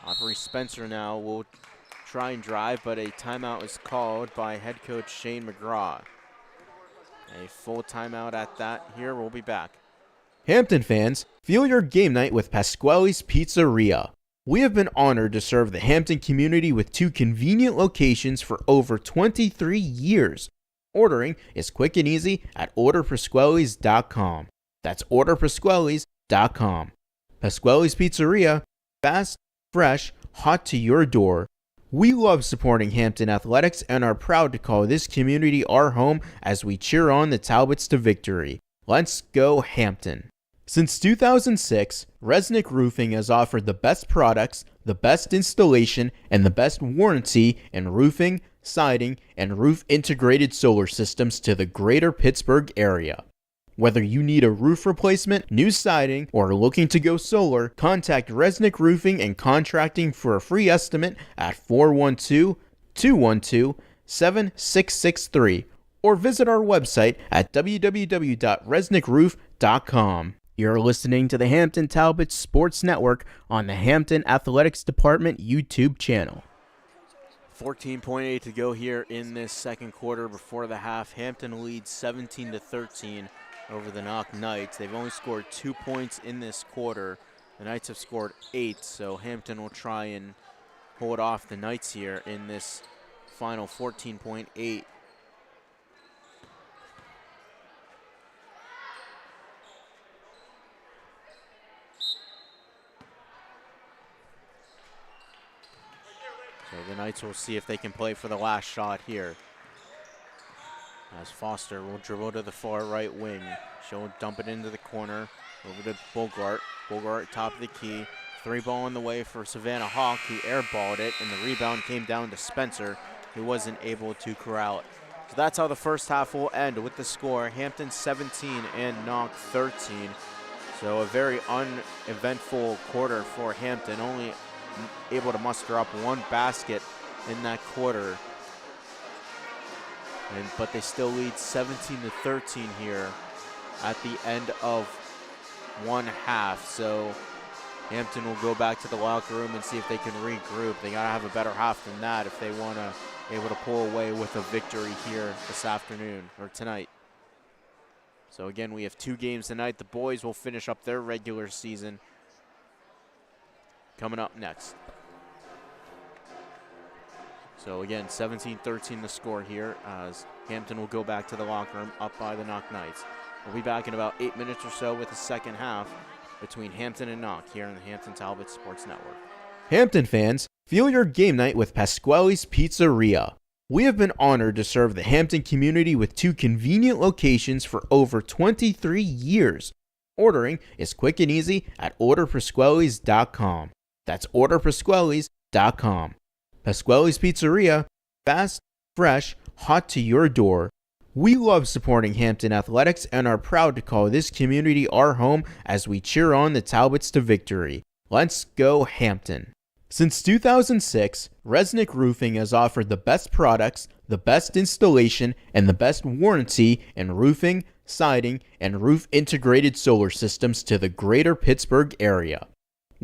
Aubrey Spencer now will try and drive, but a timeout is called by head coach Shane McGraw. A full timeout at that. Here, we'll be back. Hampton fans, feel your game night with Pasquale's Pizzeria. We have been honored to serve the Hampton community with 2 convenient locations for over 23 years. Ordering is quick and easy at orderpasquales.com. That's orderpasquales.com. Pasquale's Pizzeria, fast, fresh, hot to your door. We love supporting Hampton athletics and are proud to call this community our home as we cheer on the Talbots to victory. Let's go Hampton. Since 2006, Resnick Roofing has offered the best products, the best installation, and the best warranty in roofing, siding, and roof integrated solar systems to the greater Pittsburgh area. Whether you need a roof replacement, new siding, or are looking to go solar, contact Resnick Roofing and Contracting for a free estimate at 412-212-7663 or visit our website at www.resnickroof.com. You're listening to the Hampton Talbots Sports Network on the Hampton Athletics Department YouTube channel. 14.8 to go here in this second quarter before the half. Hampton leads 17-13 over the Knoch Knights. They've only scored 2 points in this quarter. The Knights have scored 8, so Hampton will try and hold off the Knights here in this final 14.8. So the Knights will see if they can play for the last shot here. As Foster will dribble to the far right wing. She'll dump it into the corner. Over to Bogart. Bogart top of the key. 3-ball on the way for Savannah Hawk, who airballed it, and the rebound came down to Spencer, who wasn't able to corral it. So that's how the first half will end with the score. Hampton 17 and Knoch 13. So a very uneventful quarter for Hampton. Only able to muster up 1 basket in that quarter, but they still lead 17-13 here at the end of one half. So Hampton will go back to the locker room and see if they can regroup. They gotta have a better half than that if they want to able to pull away with a victory here this afternoon or tonight. So again, we have 2 games tonight. The boys will finish up their regular season coming up next. So again, 17-13 the score here as Hampton will go back to the locker room up by the Knoch Knights. We'll be back in about 8 minutes or so with the second half between Hampton and Knoch here on the Hampton Talbots Sports Network. Hampton fans, feel your game night with Pasquale's Pizzeria. We have been honored to serve the Hampton community with 2 convenient locations for over 23 years. Ordering is quick and easy at orderpasquales.com. That's orderpasquales.com. Pasquale's Pizzeria, fast, fresh, hot to your door. We love supporting Hampton athletics and are proud to call this community our home as we cheer on the Talbots to victory. Let's go Hampton. Since 2006, Resnick Roofing has offered the best products, the best installation, and the best warranty in roofing, siding, and roof integrated solar systems to the greater Pittsburgh area.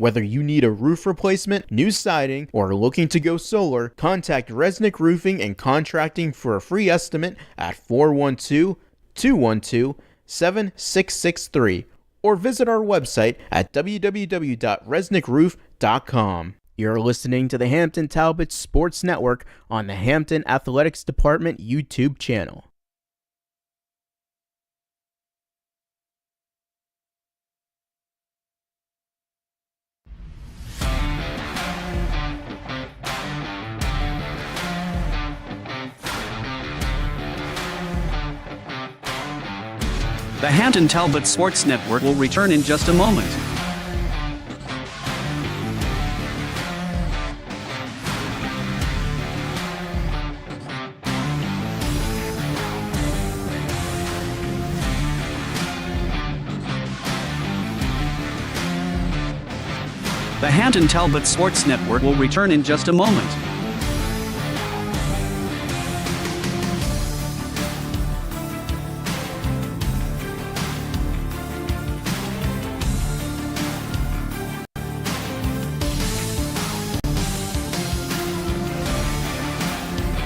Whether you need a roof replacement, new siding, or are looking to go solar, contact Resnick Roofing and Contracting for a free estimate at 412-212-7663 or visit our website at www.resnickroof.com. You're listening to the Hampton Talbots Sports Network on the Hampton Athletics Department YouTube channel. The Hampton Talbots Sports Network will return in just a moment. The Hampton Talbots Sports Network will return in just a moment.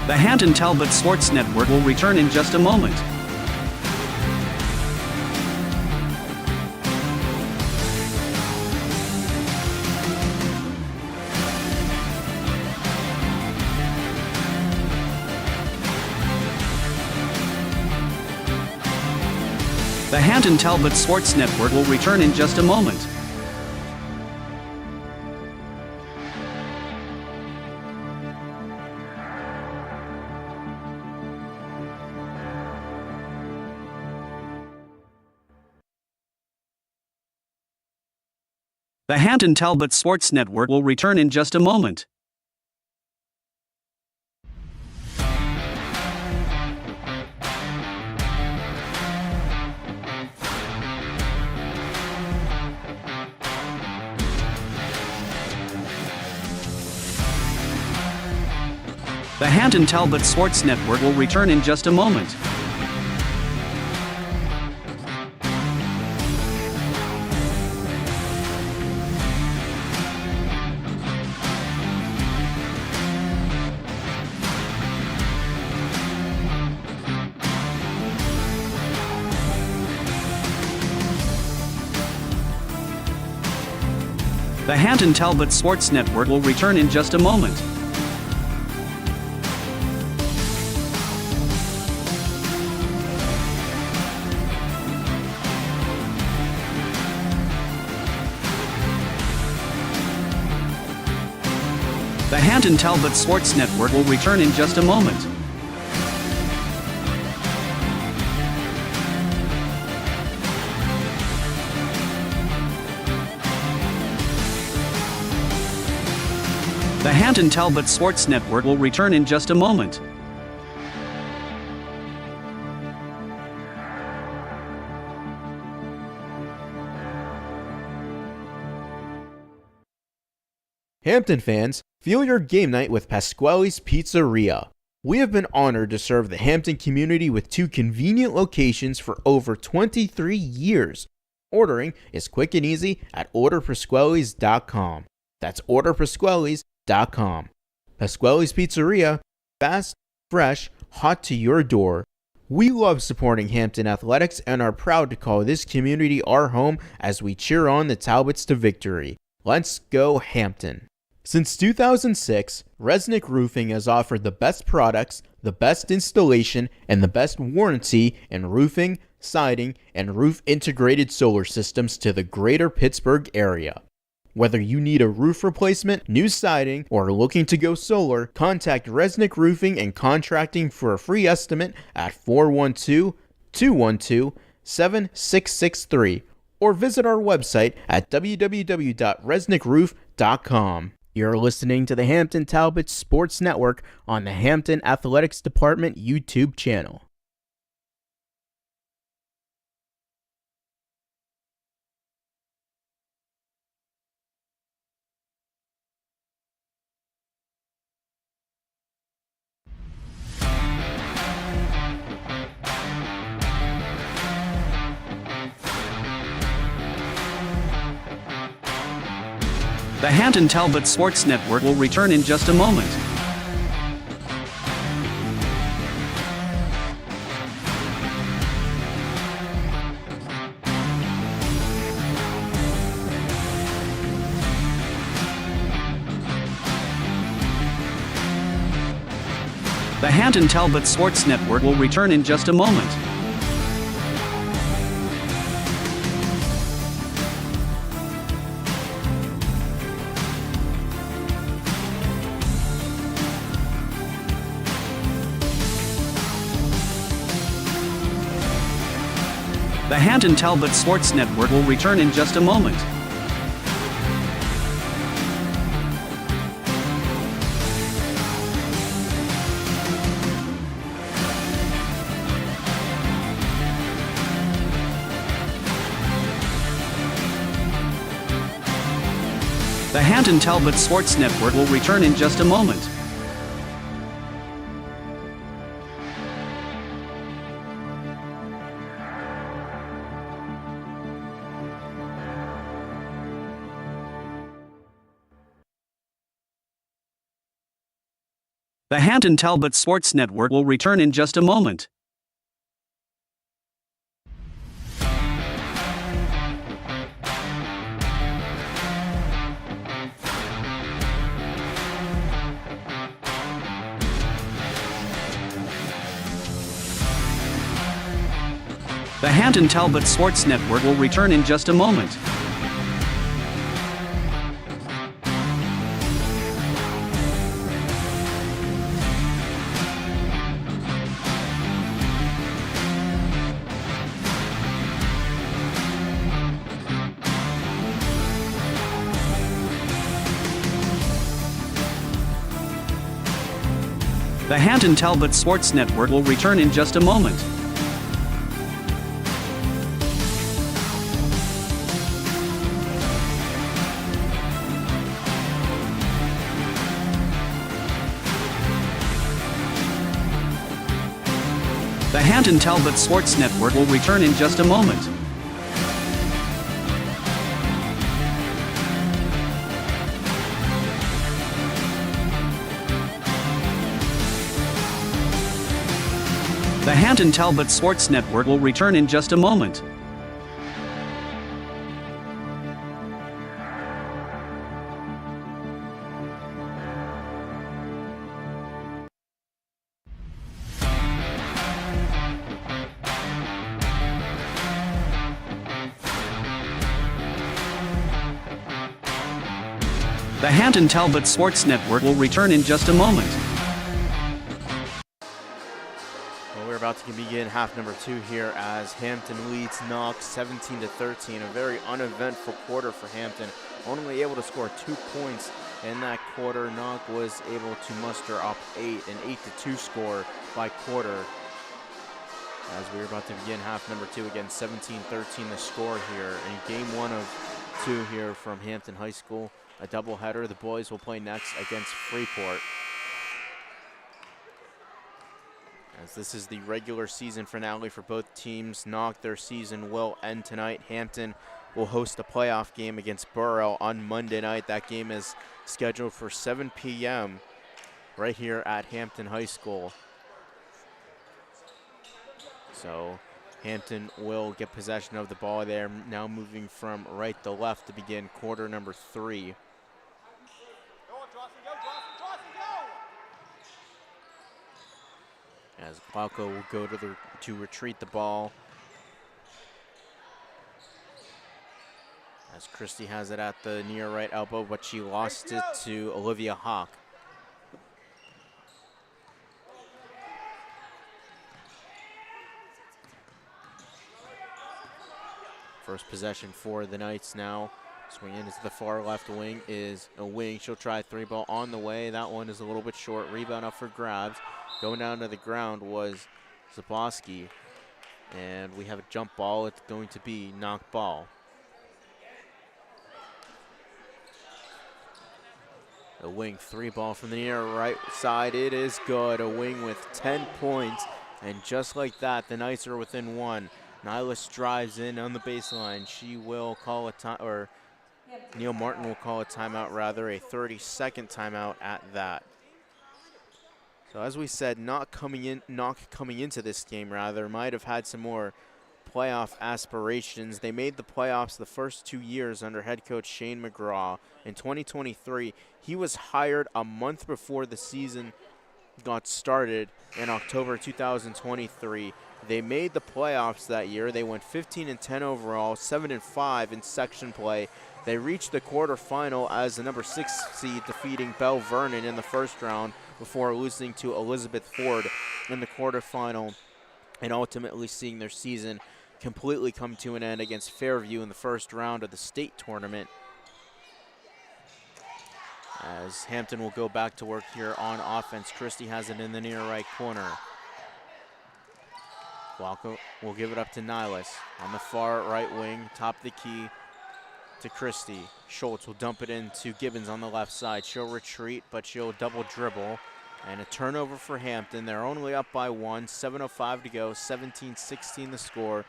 The Hampton Talbots Sports Network will return in just a moment. The Hampton Talbots Sports Network will return in just a moment. The Hampton Talbots Sports Network will return in just a moment. The Hampton Talbots Sports Network will return in just a moment. The Hampton Talbots Sports Network will return in just a moment. The Hampton Talbots Sports Network will return in just a moment. The Hampton Talbots Sports Network will return in just a moment. Hampton fans, feel your game night with Pasquale's Pizzeria. We have been honored to serve the Hampton community with two convenient locations for over 23 years. Ordering is quick and easy at orderpasquales.com. That's orderpasquales.com. Pasquale's Pizzeria, fast, fresh, hot to your door. We love supporting Hampton athletics and are proud to call this community our home as we cheer on the Talbots to victory. Let's go Hampton. Since 2006, Resnick Roofing has offered the best products, the best installation, and the best warranty in roofing, siding, and roof integrated solar systems to the greater Pittsburgh area. Whether you need a roof replacement, new siding, or are looking to go solar, contact Resnick Roofing and Contracting for a free estimate at 412-212-7663 or visit our website at www.resnickroof.com. You're listening to the Hampton Talbots Sports Network on the Hampton Athletics Department YouTube channel. The Hampton Talbots Sports Network will return in just a moment. The Hampton Talbots Sports Network will return in just a moment. The Hampton Talbots Sports Network will return in just a moment. The Hampton Talbots Sports Network will return in just a moment. The Hampton Talbots Sports Network will return in just a moment. The Hampton Talbots Sports Network will return in just a moment. The Hampton Talbots Sports Network will return in just a moment. The Hampton Talbots Sports Network will return in just a moment. The Hampton Talbots Sports Network will return in just a moment. The Hampton Talbots Sports Network will return in just a moment. We're about to begin half number 2 here as Hampton leads Knoch 17-13. A very uneventful quarter for Hampton. Only able to score 2 points in that quarter. Knoch was able to muster up 8, an 8-2 score by quarter. As we're about to begin half number 2, again 17-13 the score here in game 1 of 2 here from Hampton High School. A doubleheader. The boys will play next against Freeport. As this is the regular season finale for both teams. Knoch, their season will end tonight. Hampton will host a playoff game against Burrell on Monday night. That game is scheduled for 7 p.m. right here at Hampton High School. So Hampton will get possession of the ball there, now moving from right to left to begin quarter number 3. As Glauco will go to retreat the ball. As Christie has it at the near right elbow, but she lost it to Olivia Hawk. First possession for the Knights now. Swing into the far left wing is a wing. She'll try 3-ball on the way. That one is a little bit short. Rebound up for grabs. Going down to the ground was Zaboski. And we have a jump ball. It's going to be knock ball. A wing 3-ball from the near right side. It is good. A wing with 10 points. And just like that, the Knights are within 1. Nylas drives in on the baseline. She will call a time, or Neil Martin will call a timeout, rather, a 30-second timeout at that. So as we said, Knoch coming into this game, rather, might have had some more playoff aspirations. They made the playoffs the first 2 years under head coach Shane McGraw. In 2023, he was hired a month before the season got started in October 2023. They made the playoffs that year. They went 15-10 overall, 7-5 in section play. They reached the quarterfinal as the number 6 seed, defeating Belle Vernon in the first round before losing to Elizabeth Ford in the quarterfinal, and ultimately seeing their season completely come to an end against Fairview in the first round of the state tournament. As Hampton will go back to work here on offense. Christie has it in the near right corner. Walker will give it up to Nylas on the far right wing, top of the key to Christie. Schultz will dump it into Gibbons on the left side. She'll retreat, but she'll double dribble. And a turnover for Hampton. They're only up by 1, 7:05 to go, 17-16 the score.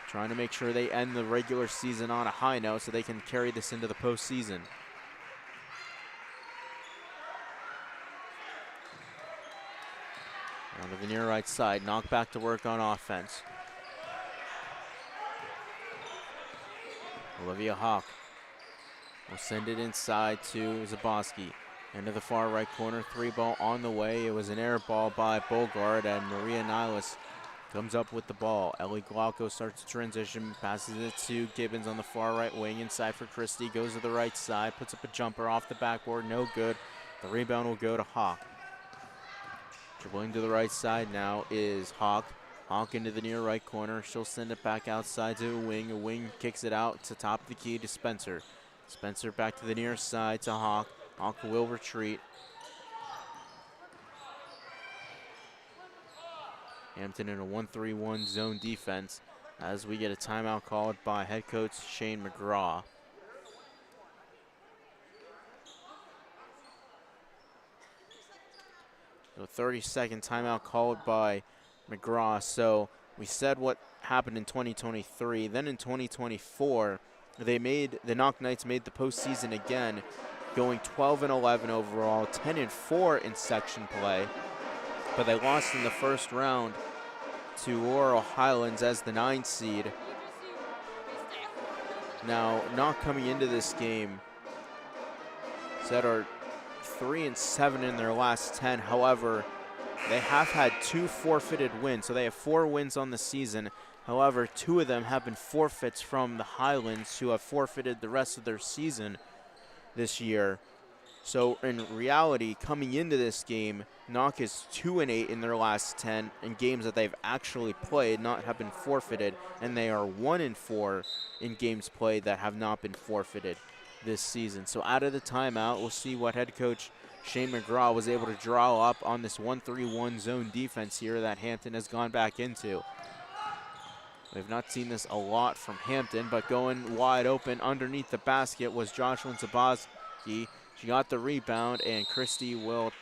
Trying to make sure they end the regular season on a high note so they can carry this into the postseason. On to the near right side, Knoch back to work on offense. Olivia Hawk will send it inside to Zaboski. Into the far right corner, 3-ball on the way. It was an air ball by Bogart, and Maria Nylas comes up with the ball. Ellie Glauco starts to transition, passes it to Gibbons on the far right wing. Inside for Christie, goes to the right side, puts up a jumper off the backboard, no good. The rebound will go to Hawk. Dribbling to the right side now is Hawk. Hawk into the near right corner. She'll send it back outside to a wing. A wing kicks it out to top of the key to Spencer. Spencer back to the near side to Hawk. Hawk will retreat. Hampton in a 1-3-1 zone defense as we get a timeout called by head coach Shane McGraw. So 30-second timeout called by McGraw. So we said what happened in 2023. Then in 2024, the Knoch Knights made the postseason again, going 12-11 overall, 10-4 in section play. But they lost in the first round to Laurel Highlands as the 9 seed. Now, Knoch coming into this game said are 3-7 in their last 10. However, they have had 2 forfeited wins, so they have 4 wins on the season. However, 2 of them have been forfeits from the Highlands, who have forfeited the rest of their season this year. So in reality, coming into this game, Knoch is 2-8 in their last 10 in games that they've actually played, not have been forfeited, and they are 1-4 in games played that have not been forfeited this season. So out of the timeout, we'll see what head coach Shane McGraw was able to draw up on this 1-3-1 zone defense here that Hampton has gone back into. We've not seen this a lot from Hampton, but going wide open underneath the basket was Jocelyn Zaboski. She got the rebound, and Christie will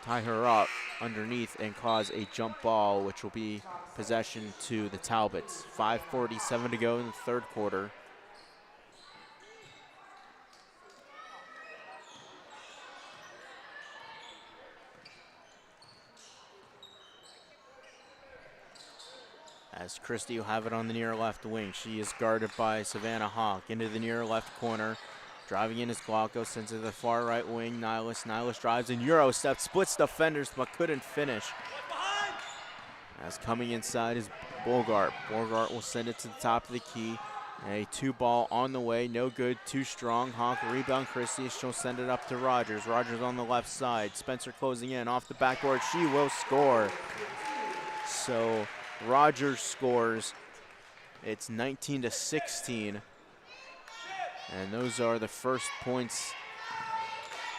tie her up underneath and cause a jump ball, which will be possession to the Talbots. 5:47 to go in the third quarter. As Christie will have it on the near left wing. She is guarded by Savannah Hawk. Into the near left corner. Driving in is Glauco, sends it to the far right wing. Nylas drives in Euro step, splits defenders, but couldn't finish. As coming inside is Bogart. Bogart will send it to the top of the key. A 2-ball on the way, no good, too strong. Hawk rebound Christie, she'll send it up to Rogers. Rogers on the left side. Spencer closing in off the backboard, she will score. So Rogers scores. It's 19-16. And those are the first points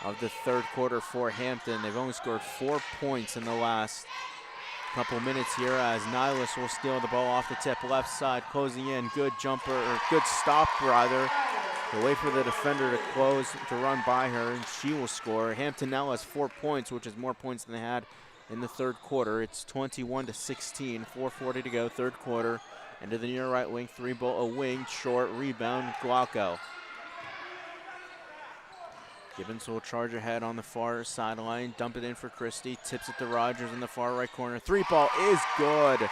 of the third quarter for Hampton. They've only scored 4 points in the last couple minutes here as Nihilus will steal the ball off the tip, left side, closing in. Good jumper, or good stop rather. To wait for the defender to close, to run by her, and she will score. Hampton now has 4 points, which is more points than they had in the third quarter. It's 21-16, 4:40 to go, third quarter. Into the near right wing, three ball, a wing, short, rebound, Glauco. Gibbons will charge ahead on the far sideline, dump it in for Christie, tips it to Rogers in the far right corner. Three ball is good.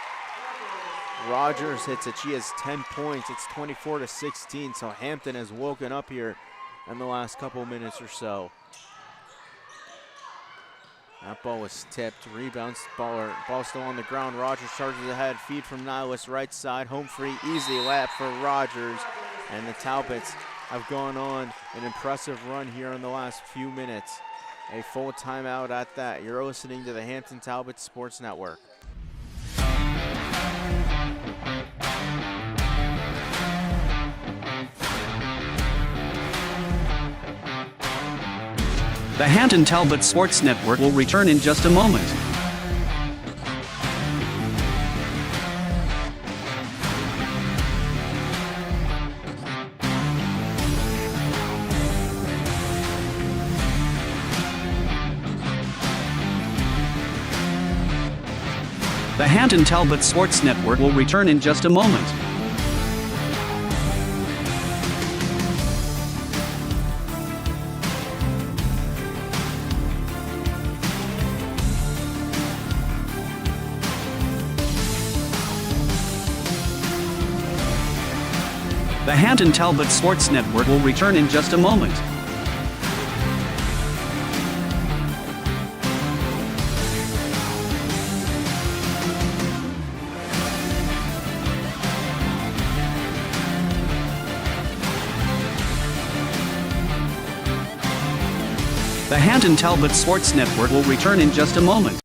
Rogers hits it, she has 10 points. It's 24-16, so Hampton has woken up here in the last couple minutes or so. That ball was tipped, rebounds, ball still on the ground. Rogers charges ahead, feed from Nihilus, right side, home free, easy lap for Rogers. And the Talbots have gone on an impressive run here in the last few minutes. A full timeout at that. You're listening to the Hampton Talbots Sports Network. The Hampton Talbots Sports Network will return in just a moment. The Hampton Talbots Sports Network will return in just a moment. The Hampton Talbots Sports Network will return in just a moment. The Hampton Talbots Sports Network will return in just a moment.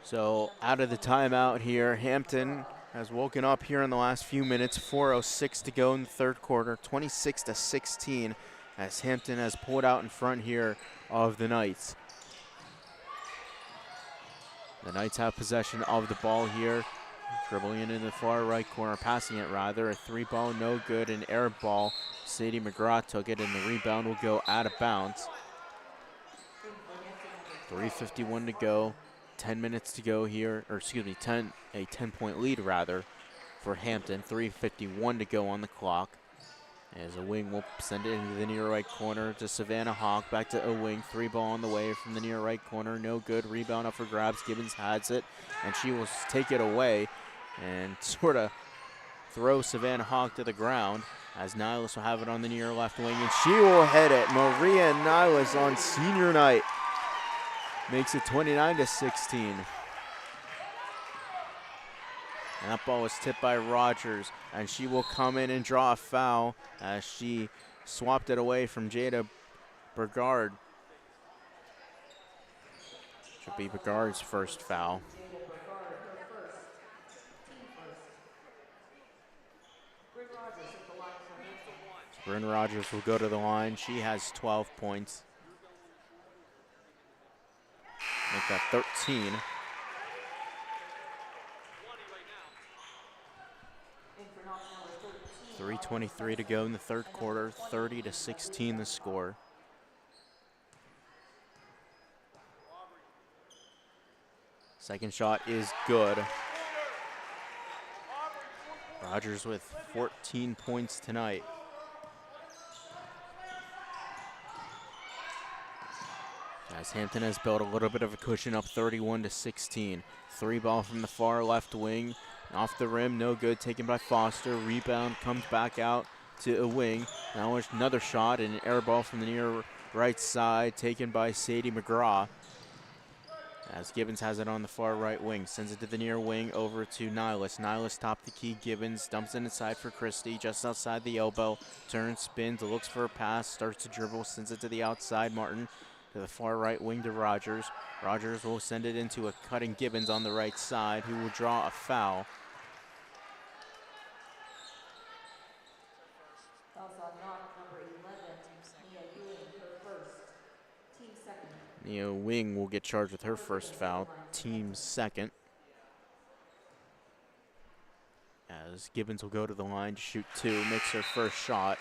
So out of the timeout here, Hampton has woken up here in the last few minutes. 4:06 to go in the third quarter, 26-16, as Hampton has pulled out in front here of the Knights. The Knights have possession of the ball here, dribbling it in the far right corner, passing it rather. A three ball, no good, an air ball. Sadie McGraw took it, and the rebound will go out of bounds. 3:51 to go. 10 minutes to go here, or excuse me, a 10-point lead rather for Hampton. 3:51 to go on the clock. As a wing will send it into the near right corner to Savannah Hawk. Back to a wing, three ball on the way from the near right corner. No good, rebound up for grabs. Gibbons has it, and she will take it away and sort of throw Savannah Hawk to the ground, as Nihilus will have it on the near left wing, and she will hit it. Maria Nihilus on senior night makes it 29-16. And that ball was tipped by Rogers, and she will come in and draw a foul as she swapped it away from Jada Bergard. Should be Bergard's first foul. Bryn Rogers will go to the line. She has 12 points. Make that 13. .323 to go in the third quarter. 30-16 the score. Second shot is good. Rogers with 14 points tonight. As Hampton has built a little bit of a cushion, up 31-16. Three ball from the far left wing. Off the rim, no good, taken by Foster. Rebound comes back out to a wing. Now another shot and an air ball from the near right side, taken by Sadie McGraw. As Gibbons has it on the far right wing, sends it to the near wing over to Nihilus. Nihilus top the key, Gibbons dumps it inside for Christie, just outside the elbow. Turns, spins, looks for a pass, starts to dribble, sends it to the outside. Martin to the far right wing to Rogers. Rogers will send it into a cutting Gibbons on the right side, who will draw a foul. Nia Wing will get charged with her first foul, team's second. As Gibbons will go to the line to shoot 2, makes her first shot.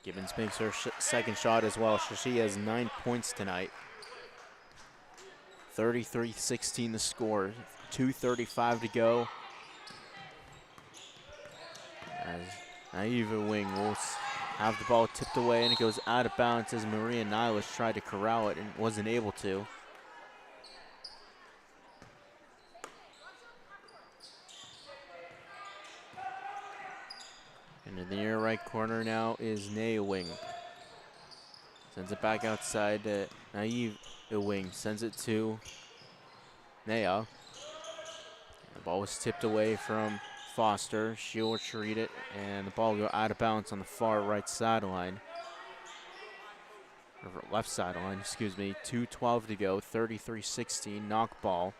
Gibbons makes her second shot as well, so she has 9 points tonight. 33-16 the score, 2:35 to go. As Naiva Wing will have the ball tipped away and it goes out of bounds as Maria Niles tried to corral it and wasn't able to. And in the near right corner now is Naya Wing. Sends it back outside to Naive Wing. Sends it to Naya. The ball was tipped away from Foster. She'll retreat it, and the ball will go out of bounds on the far right sideline. Or left sideline, excuse me. 2:12 to go, 33-16, knock ball.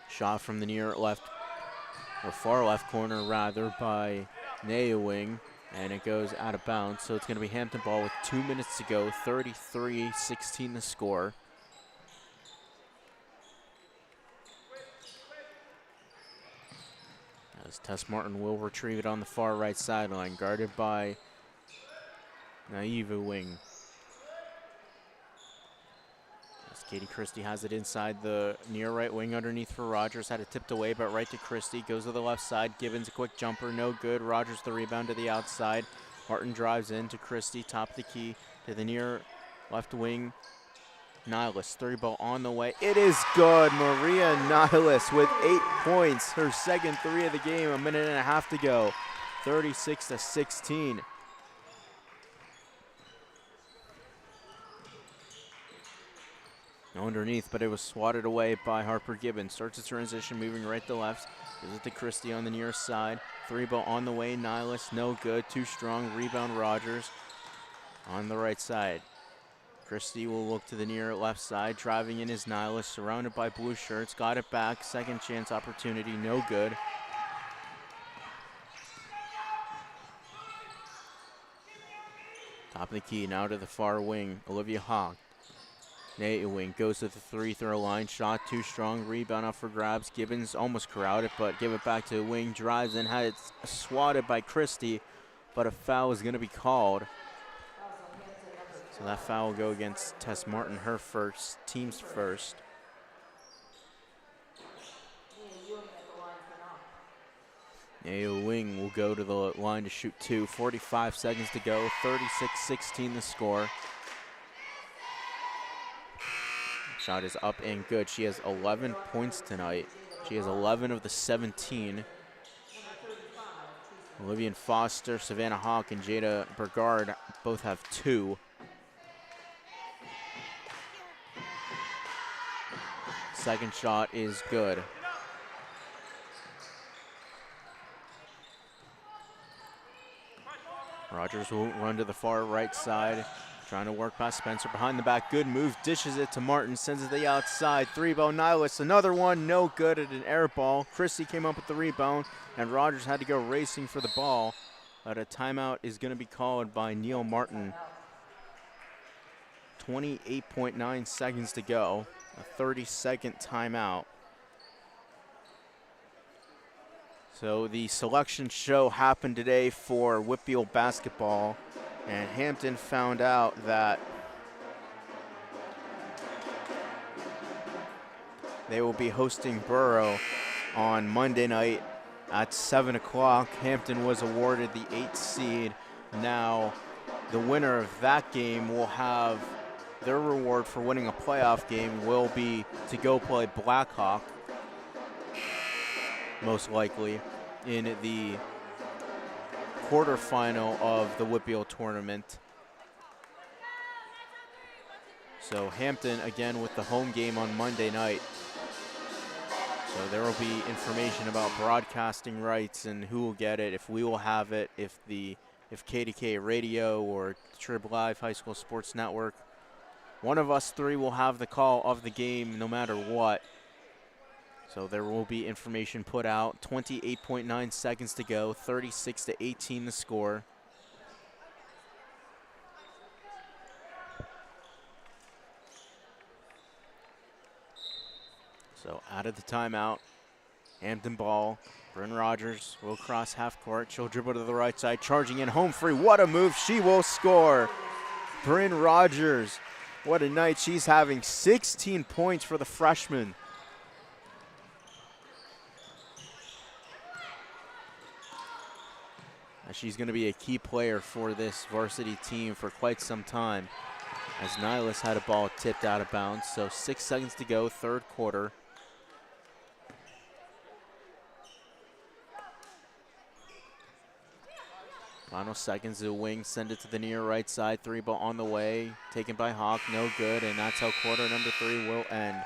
Shot from the near left, or far left corner rather, by Naya Wing, and it goes out of bounds. So it's going to be Hampton ball with 2 minutes to go, 33-16 the score. As Tess Martin will retrieve it on the far right sideline, guarded by Naiva Wing. Katie Christie has it inside the near right wing underneath for Rogers. Had it tipped away, but right to Christie. Goes to the left side. Gibbons a quick jumper, no good. Rogers the rebound to the outside. Martin drives in to Christie, top of the key to the near left wing. Niles, 3 ball on the way. It is good. Maria Niles with 8 points. Her second 3 of the game, a minute and a half to go. 36-16. Underneath, but it was swatted away by Harper Gibbons. Starts its transition, moving right to left. Gives it to Christie on the near side. 3 ball on the way. Niles, no good. Too strong. Rebound Rogers on the right side. Christie will look to the near left side. Driving in is Niles, surrounded by blue shirts. Got it back. Second chance opportunity, no good. Top of the key, now to the far wing. Olivia Hawk. Naya Wing goes to the 3-throw line. Shot too strong. Rebound up for grabs. Gibbons almost corralled it, but give it back to Wing. Drives in, had it swatted by Christie, but a foul is going to be called. So that foul will go against Tess Martin, her first, team's first. Naya Wing will go to the line to shoot 2. 45 seconds to go. 36-16 the score. Shot is up and good. She has 11 points tonight. She has 11 of the 17. Olivia Foster, Savannah Hawk, and Jada Bergard both have 2. Second shot is good. Rogers will run to the far right side. Trying to work past Spencer behind the back. Good move. Dishes it to Martin. Sends it to the outside. 3 ball Niles. Another one. No good at an air ball. Christie came up with the rebound, and Rogers had to go racing for the ball. But a timeout is going to be called by Neil Martin. 28.9 seconds to go. A 30-second timeout. So the selection show happened today for Whitfield basketball. And Hampton found out that they will be hosting Borough on Monday night at 7 o'clock. Hampton was awarded the 8th seed. Now, the winner of that game will have their reward for winning a playoff game will be to go play Blackhawk, most likely, in the quarterfinal of the Whitfield tournament. So Hampton again with the home game on Monday night. So there will be information about broadcasting rights and who will get it, if we will have it, if KDK Radio or Trib Live High School Sports Network. One of us three will have the call of the game no matter what. So there will be information put out. 28.9 seconds to go, 36-18 the score. So out of the timeout, Hampton ball. Bryn Rogers will cross half court. She'll dribble to the right side, charging in home free. What a move. She will score. Bryn Rogers, what a night she's having. 16 points for the freshman. She's going to be a key player for this varsity team for quite some time, as Nihilus had a ball tipped out of bounds. So 6 seconds to go, third quarter. Final seconds, the wing send it to the near right side. Three ball on the way, taken by Hawk, no good, and that's how quarter number 3 will end.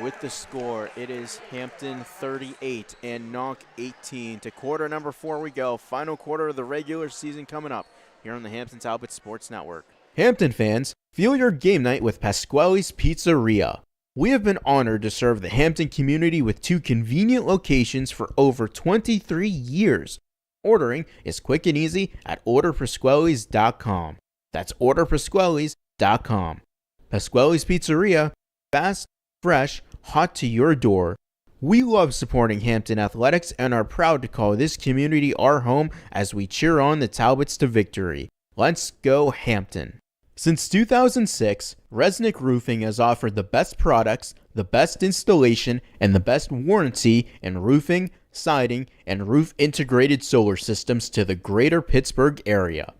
With the score, it is Hampton 38 and Knoch 18. To quarter number 4 we go. Final quarter of the regular season coming up here on the Hampton Talbots Sports Network. Hampton fans, fuel your game night with Pasquale's Pizzeria. We have been honored to serve the Hampton community with 2 convenient locations for over 23 years. Ordering is quick and easy at orderpasquales.com. That's orderpasquales.com. Pasquale's Pizzeria, fast, fresh, hot to your door. We love supporting Hampton athletics and are proud to call this community our home as we cheer on the Talbots to victory. Let's go Hampton. Since 2006, Resnick Roofing has offered the best products, the best installation, and the best warranty in roofing, siding, and roof integrated solar systems to the greater Pittsburgh area.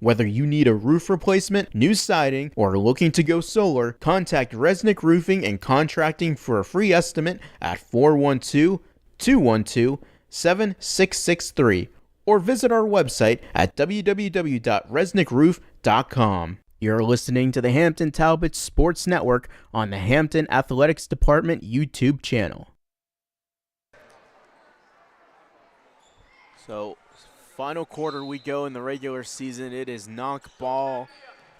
Whether you need a roof replacement, new siding, or looking to go solar, contact Resnick Roofing and Contracting for a free estimate at 412-212-7663 or visit our website at www.resnickroof.com. You're listening to the Hampton Talbots Sports Network on the Hampton Athletics Department YouTube channel. So final quarter we go in the regular season. It is Knoch ball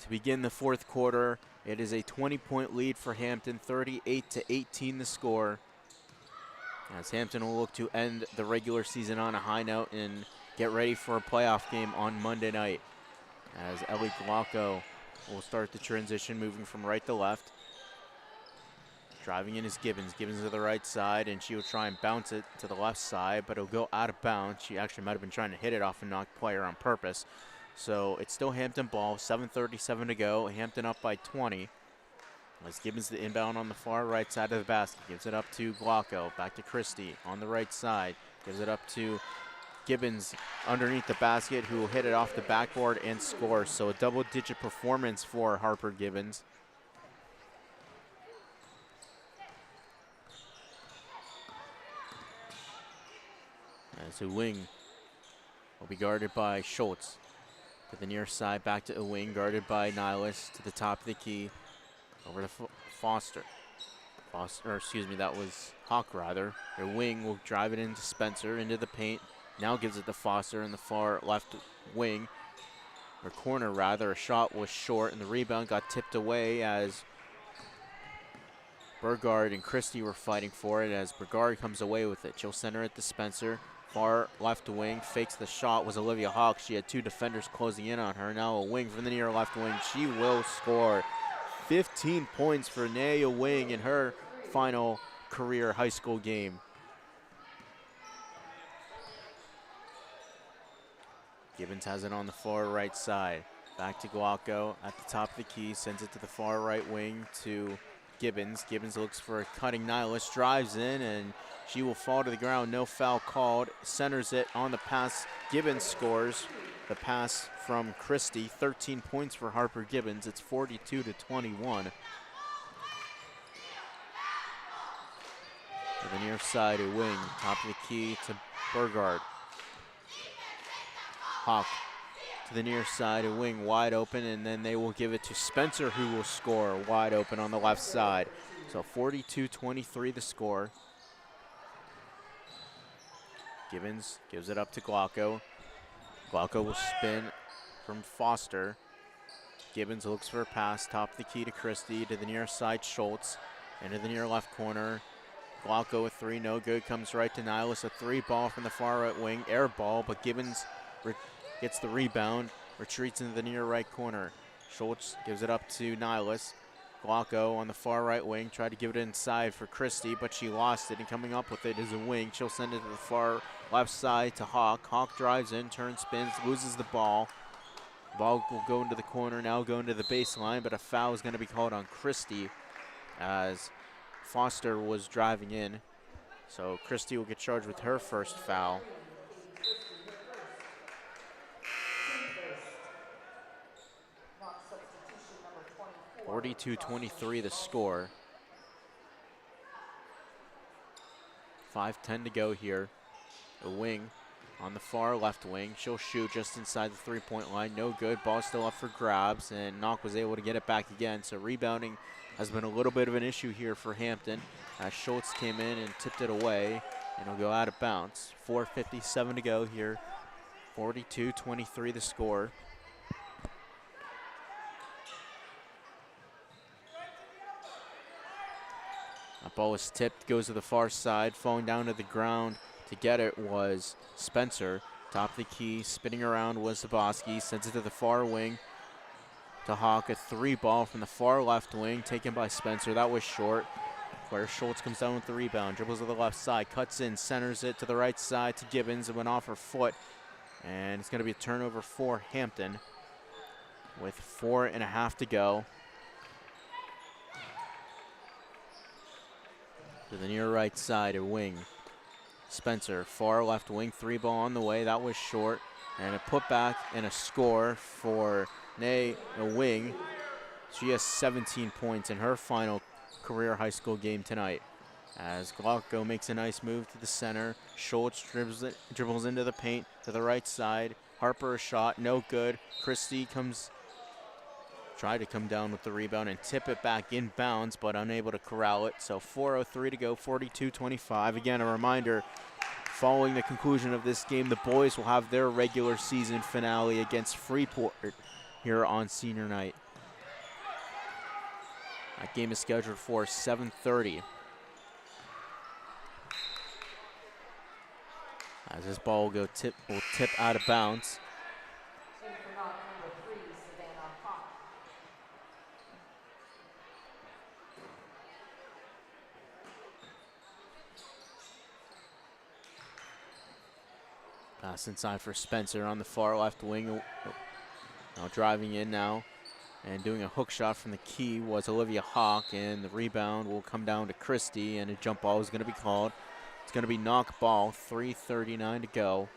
to begin the fourth quarter. It is a 20-point lead for Hampton, 38-18 the score. As Hampton will look to end the regular season on a high note and get ready for a playoff game on Monday night. As Ellie Glocko will start the transition, moving from right to left. Driving in is Gibbons. Gibbons to the right side, and she will try and bounce it to the left side, but it'll go out of bounds. She actually might have been trying to hit it off a Knoch player on purpose. So it's still Hampton ball, 7:37 to go. Hampton up by 20. As Gibbons the inbound on the far right side of the basket. Gives it up to Glocko. Back to Christie on the right side. Gives it up to Gibbons underneath the basket, who will hit it off the backboard and score. So a double-digit performance for Harper Gibbons. As Ewing will be guarded by Schultz. To the near side, back to Ewing, guarded by Nihilus. To the top of the key, over to Foster. That was Hawk rather. Ewing will drive it into Spencer, into the paint. Now gives it to Foster in the far left wing, or corner rather. A shot was short, and the rebound got tipped away as Burgard and Christie were fighting for it, as Burgard comes away with it. She'll center it to Spencer. Far left wing, fakes the shot, was Olivia Hawk. She had 2 defenders closing in on her. Now a wing from the near left wing. She will score. 15 points for Naya Wing in her final career high school game. Gibbons has it on the far right side. Back to Glocko at the top of the key, sends it to the far right wing to Gibbons. Gibbons looks for a cutting Nihilus, drives in, and she will fall to the ground. No foul called. Centers it on the pass. Gibbons scores. The pass from Christie. 13 points for Harper Gibbons. It's 42-21. To the near side, a wing. Top of the key to Burgard. Hawk to the near side, a wing wide open, and then they will give it to Spencer, who will score wide open on the left side. So 42-23 the score. Gibbons gives it up to Glauco. Glauco will spin from Foster. Gibbons looks for a pass, top of the key to Christie, to the near side, Schultz, into the near left corner. Glauco with three, no good, comes right to Nihilus, a three ball from the far right wing, air ball, but Gibbons gets the rebound, retreats into the near right corner. Schultz gives it up to Nihilus. Glauco on the far right wing, tried to give it inside for Christie, but she lost it, and coming up with it is a wing. She'll send it to the far left side to Hawk. Hawk drives in, turns, spins, loses the ball. Ball will go into the corner, now go into the baseline, but a foul is going to be called on Christie as Foster was driving in. So Christie will get charged with her first foul. (42-23) the score. 5:10 to go here. A wing on the far left wing. She'll shoot just inside the three-point line. No good. Ball still up for grabs, and Knoch was able to get it back again. So rebounding has been a little bit of an issue here for Hampton as Schultz came in and tipped it away, and it'll go out of bounds. 4:57 to go here. 42-23 the score. That ball was tipped, goes to the far side, falling down to the ground to get it was Spencer. Top of the key, spinning around was Zaboski, sends it to the far wing to Hawk. A three ball from the far left wing, taken by Spencer. That was short. Where Schultz comes down with the rebound, dribbles to the left side, cuts in, centers it to the right side to Gibbons. It went off her foot, and it's going to be a turnover for Hampton with 4.5 to go. To the near right side, a wing. Spencer, far left wing, three ball on the way. That was short. And a putback and a score for Nay, a wing. She has 17 points in her final career high school game tonight. As Glauco makes a nice move to the center. Schultz dribbles into the paint to the right side. Harper a shot, no good. Christie tried to come down with the rebound and tip it back in bounds, but unable to corral it. So 4:03 to go, 42-25. Again, a reminder, following the conclusion of this game, the boys will have their regular season finale against Freeport here on senior night. That game is scheduled for 7:30. As this ball will tip out of bounds. Pass inside for Spencer on the far left wing. Now driving in now and doing a hook shot from the key was Olivia Hawk, and the rebound will come down to Christie, and a jump ball is going to be called. It's going to be Knoch ball, 3:39 to go.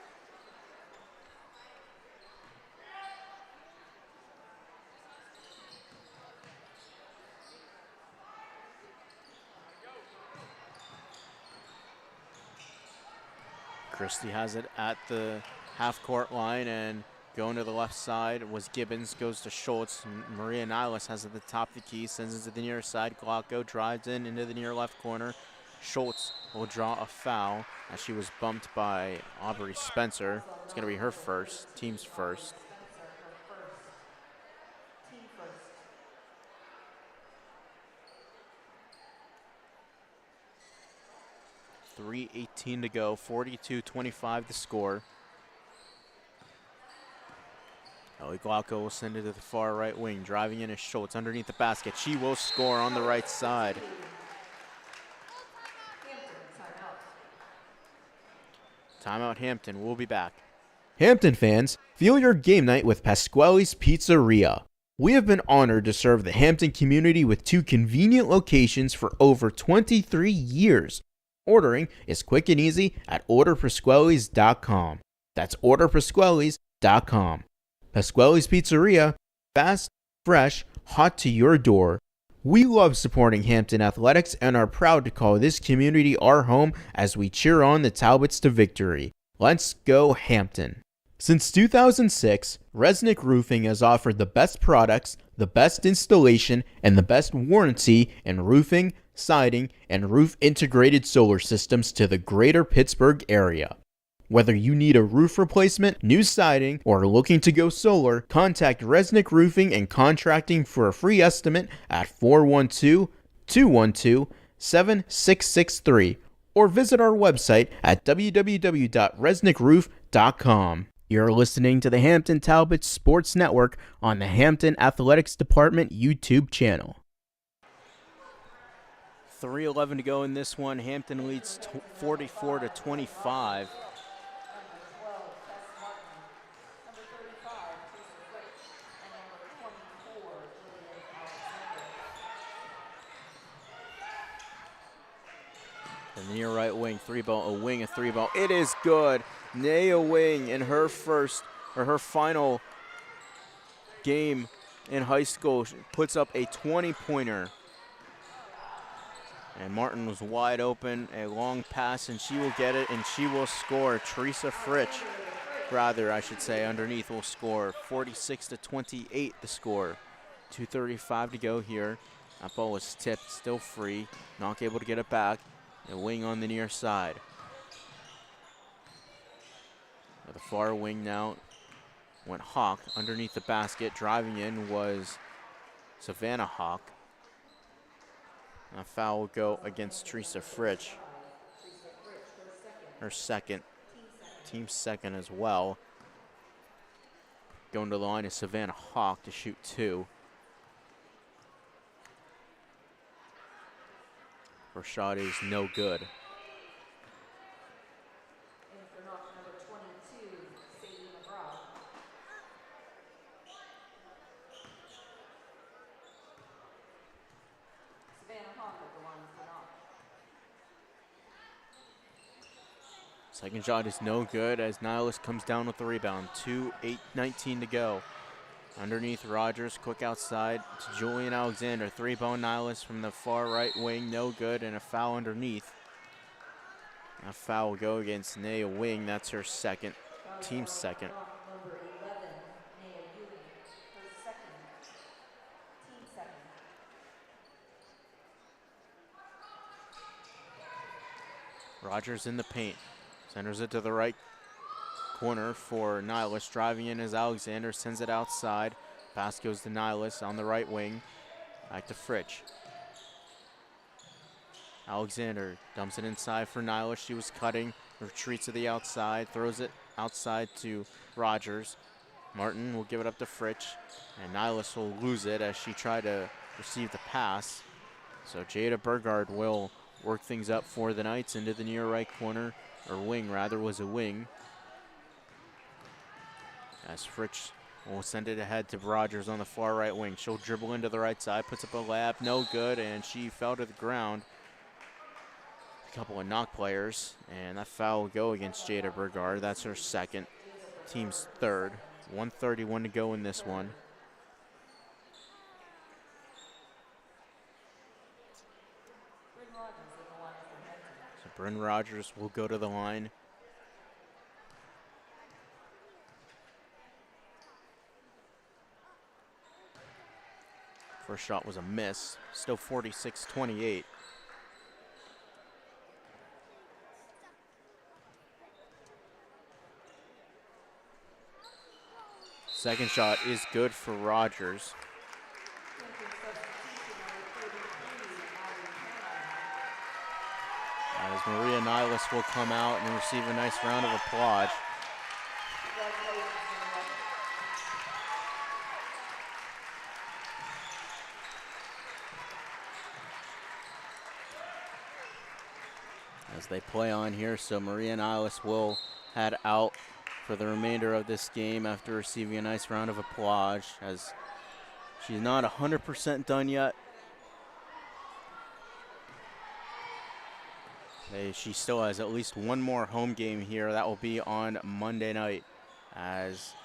Christie has it at the half-court line, and going to the left side was Gibbons, goes to Schultz. Maria Nihilus has it at the top of the key, sends it to the near side. Glauco drives in into the near left corner. Schultz will draw a foul as she was bumped by Aubrey Spencer. It's going to be her first, team's first. .3:18 to go, 42-25 the score. Ellie Glauco will send it to the far right wing. Driving in is Schultz underneath the basket. She will score on the right side. Timeout Hampton. We'll be back. Hampton fans, feel your game night with Pasquale's Pizzeria. We have been honored to serve the Hampton community with 2 convenient locations for over 23 years. Ordering is quick and easy at orderpasquales.com. That's orderpasquales.com. Pasquale's Pizzeria, fast, fresh, hot to your door. We love supporting Hampton athletics and are proud to call this community our home as we cheer on the Talbots to victory. Let's go Hampton. Since 2006, Resnick Roofing has offered the best products, the best installation, and the best warranty in roofing, siding, and roof integrated solar systems to the greater Pittsburgh area. Whether you need a roof replacement, new siding, or looking to go solar, contact Resnick Roofing and Contracting for a free estimate at 412-212-7663 or visit our website at www.resnickroof.com. You're listening to the Hampton Talbots Sports Network on the Hampton Athletics Department YouTube channel. 3:11 to go in this one. Hampton leads 44-25. The near right wing, three ball, a wing, a three ball. It is good. Naya Wing in her final game in high school puts up a 20-pointer. And Martin was wide open, a long pass, and she will get it, and she will score. Teresa Fritsch, I should say, underneath will score. 46-28 the score. 2:35 to go here. That ball was tipped, still free. Knoch able to get it back. A wing on the near side. The far wing now went Hawk underneath the basket. Driving in was Savannah Hawk. A foul will go against Teresa Fritsch. Her second. Team second as well. Going to the line is Savannah Hawk to shoot two. Her shot is no good. Second shot is no good as Nihilus comes down with the rebound. 2:19 to go. Underneath Rogers, quick outside to Julian Alexander. Three-ball Nihilus from the far right wing, no good, and a foul underneath. A foul will go against Naya Wing. That's her second, team second. Rogers in the paint. Centers it to the right corner for Nihilus. Driving in as Alexander sends it outside. Pass goes to Nihilus on the right wing. Back to Fritsch. Alexander dumps it inside for Nihilus. She was cutting, retreats to the outside, throws it outside to Rogers. Martin will give it up to Fritsch, and Nihilus will lose it as she tried to receive the pass. So Jada Burgard will work things up for the Knights into the near right corner, or wing rather, was a wing. As Fritsch will send it ahead to Rogers on the far right wing. She'll dribble into the right side, puts up a layup, no good, and she fell to the ground. A couple of Knoch players, and that foul will go against Jada Burgard. That's her second, team's third. 1:31 to go in this one. So Bryn Rogers will go to the line. First shot was a miss, still 46-28. Second shot is good for Rogers. As Maria Nihilus will come out and receive a nice round of applause. As they play on here, so Maria Nihilus will head out for the remainder of this game after receiving a nice round of applause, as she's not 100% done yet. She still has at least one more home game here. That will be on Monday night as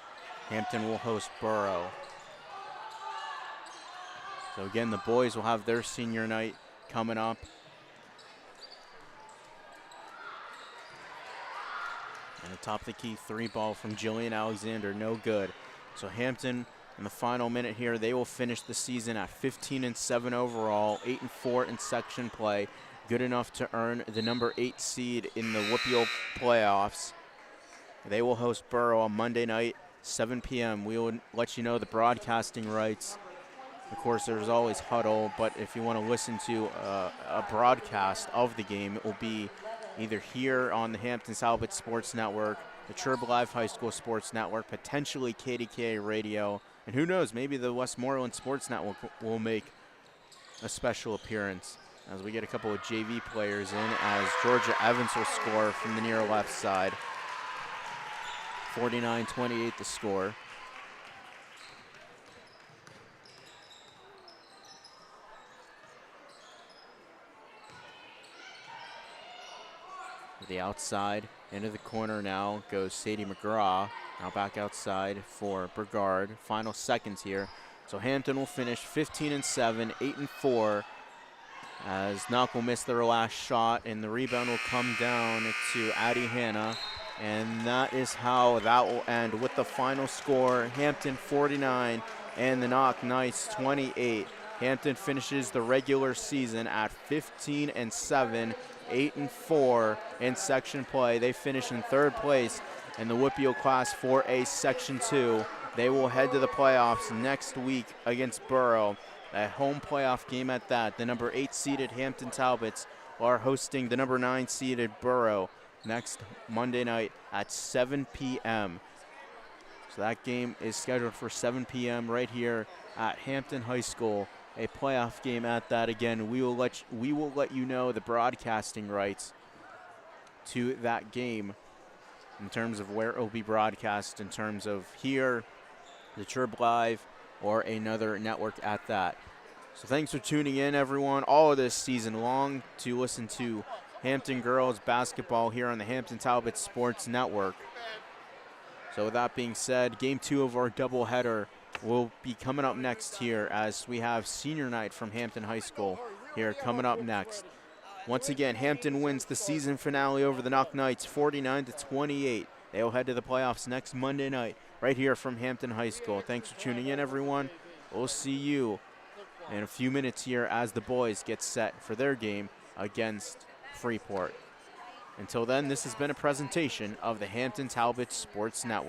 Hampton will host Borough. So again, the boys will have their senior night coming up. And the top of the key three ball from Jillian Alexander, no good. So Hampton, in the final minute here, they will finish the season at 15-7 overall, 8-4 in section play. Good enough to earn the number 8 seed in the WPIAL playoffs. They will host Borough on Monday night, 7 p.m. We will let you know the broadcasting rights. Of course, there's always Huddle, but if you want to listen to a broadcast of the game, it will be either here on the Hampton Talbots Sports Network, the Churb Live High School Sports Network, potentially KDKA Radio, and who knows, maybe the Westmoreland Sports Network will make a special appearance as we get a couple of JV players in, as Georgia Evans will score from the near left side. 49-28 the score. The outside, into the corner now goes Sadie McGraw. Now back outside for Burgard. Final seconds here. So Hampton will finish 15-7, 8-4. As Knoch will miss their last shot, and the rebound will come down to Addie Hanna. And that is how that will end with the final score. Hampton 49 and the Knoch Knights 28. Hampton finishes the regular season at 15-7. 8-4 in section play. They finish in third place in the WPIAL Class 4A Section 2. They will head to the playoffs next week against Borough. A home playoff game at that. The number 8 seeded Hampton Talbots are hosting the number 9 seeded Borough next Monday night at 7 p.m. So that game is scheduled for 7 p.m. right here at Hampton High School. A playoff game at that. Again, we will let you know the broadcasting rights to that game in terms of where it will be broadcast, in terms of here, the Churb Live, or another network at that. So thanks for tuning in, everyone, all of this season long to listen to Hampton girls basketball here on the Hampton Talbots Sports Network. So with that being said, game 2 of our doubleheader will be coming up next here, as we have senior night from Hampton High School here coming up next. Once again, Hampton wins the season finale over the Knoch Knights 49-28. They will head to the playoffs next Monday night right here from Hampton High School. Thanks for tuning in, everyone. We'll see you in a few minutes here as the boys get set for their game against Freeport. Until then, this has been a presentation of the Hampton Talbots Sports Network.